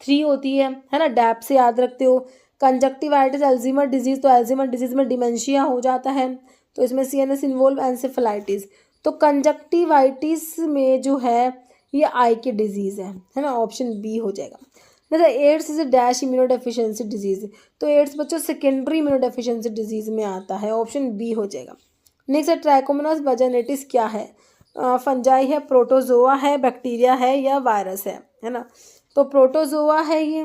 3 होती है ना, डैप से याद रखते हो। कंजक्टिवाइटिस, अल्जीमर डिजीज, तो अल्जीमर डिजीज में डिमेंशिया हो जाता है, तो इसमें CNS इन्वॉल्व। एंसेफेलाइटिस, तो कंजक्टिवाइटिस में जो है ये आई की डिजीज़ है ना, ऑप्शन बी हो जाएगा। मतलब AIDS is dash immunodeficiency disease, तो एड्स बच्चों सेकेंडरी इम्यूनो डेफिशिएंसी डिजीज में आता है, ऑप्शन बी हो जाएगा। नेक्स्ट है ट्राइकोमोनास वाजाइनेटिस क्या है, फंजाई है, प्रोटोजोआ है, बैक्टीरिया है या वायरस है ना, तो प्रोटोजोआ है ये,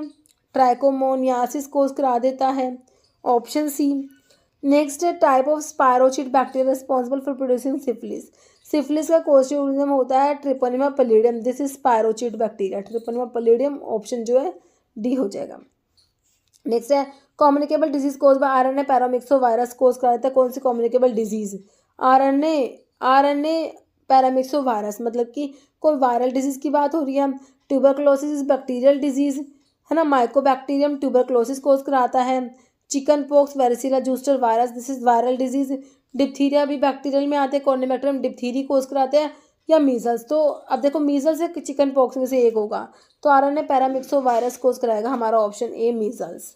ट्राइकोमोनियासिस कोज करा देता है, ऑप्शन सी। नेक्स्ट है type of spirochete bacteria responsible for producing syphilis, syphilis का कोस्टिव ऑर्गेनिज्म होता है treponema pallidum, this is spirochete bacteria, treponema pallidum, option जो है डी हो जाएगा। नेक्स्ट है communicable disease cause by RNA paramyxo virus cause कराता है कौन सी communicable disease, RNA paramyxo virus, मतलब कि कोई वायरल डिजीज की बात हो रही है। ट्यूबरक्लोसिस बैक्टीरियल डिजीज है ना, माइकोबैक्टीरियम ट्यूबरक्लोसिस कोज कराता है। Chicken pox, वेरिसिला zoster virus, this is viral disease. Diphtheria भी बैक्टीरियल में आते हैं, कॉर्निबैक्टीरियम डिप्थीरी कोज कराते हैं, या मीजल्स। तो अब देखो मीजल्स है चिकन पॉक्स में से एक होगा, तो RNA पैरामिक्सो वायरस कोज कराएगा हमारा option A measles.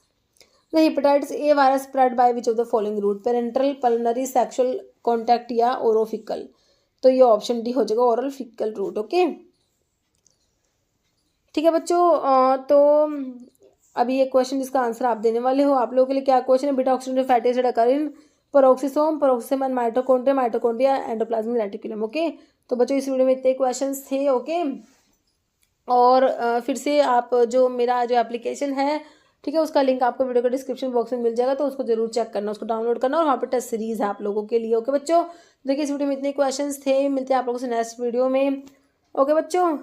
The hepatitis A virus spread by which of the following route, parenteral, pulmonary, sexual contact या ओरोफिकल। तो ये ऑप्शन डी हो जाएगा ओरल फीकल रूट। ओके, ठीक है बच्चों। तो अभी ये क्वेश्चन जिसका आंसर आप देने वाले हो, आप लोगों के लिए क्या क्वेश्चन है, beta oxidanted fatty acid occur in peroxisome and mitochondria endoplasmic reticulum. Okay, तो बच्चों इस वीडियो में इतने क्वेश्चंस थे। ओके, और फिर से आप जो मेरा जो एप्लीकेशन है, ठीक है, उसका लिंक आपको वीडियो के डिस्क्रिप्शन बॉक्स में मिल जाएगा, तो उसको जरूर चेक करना, उसको डाउनलोड करना, और वहाँ पे टेस्ट सीरीज है आप लोगों के लिए। ओके बच्चों, देखिए इस वीडियो में इतने क्वेश्चंस थे, मिलते हैं आप लोगों से नेक्स्ट वीडियो में। ओके बच्चों।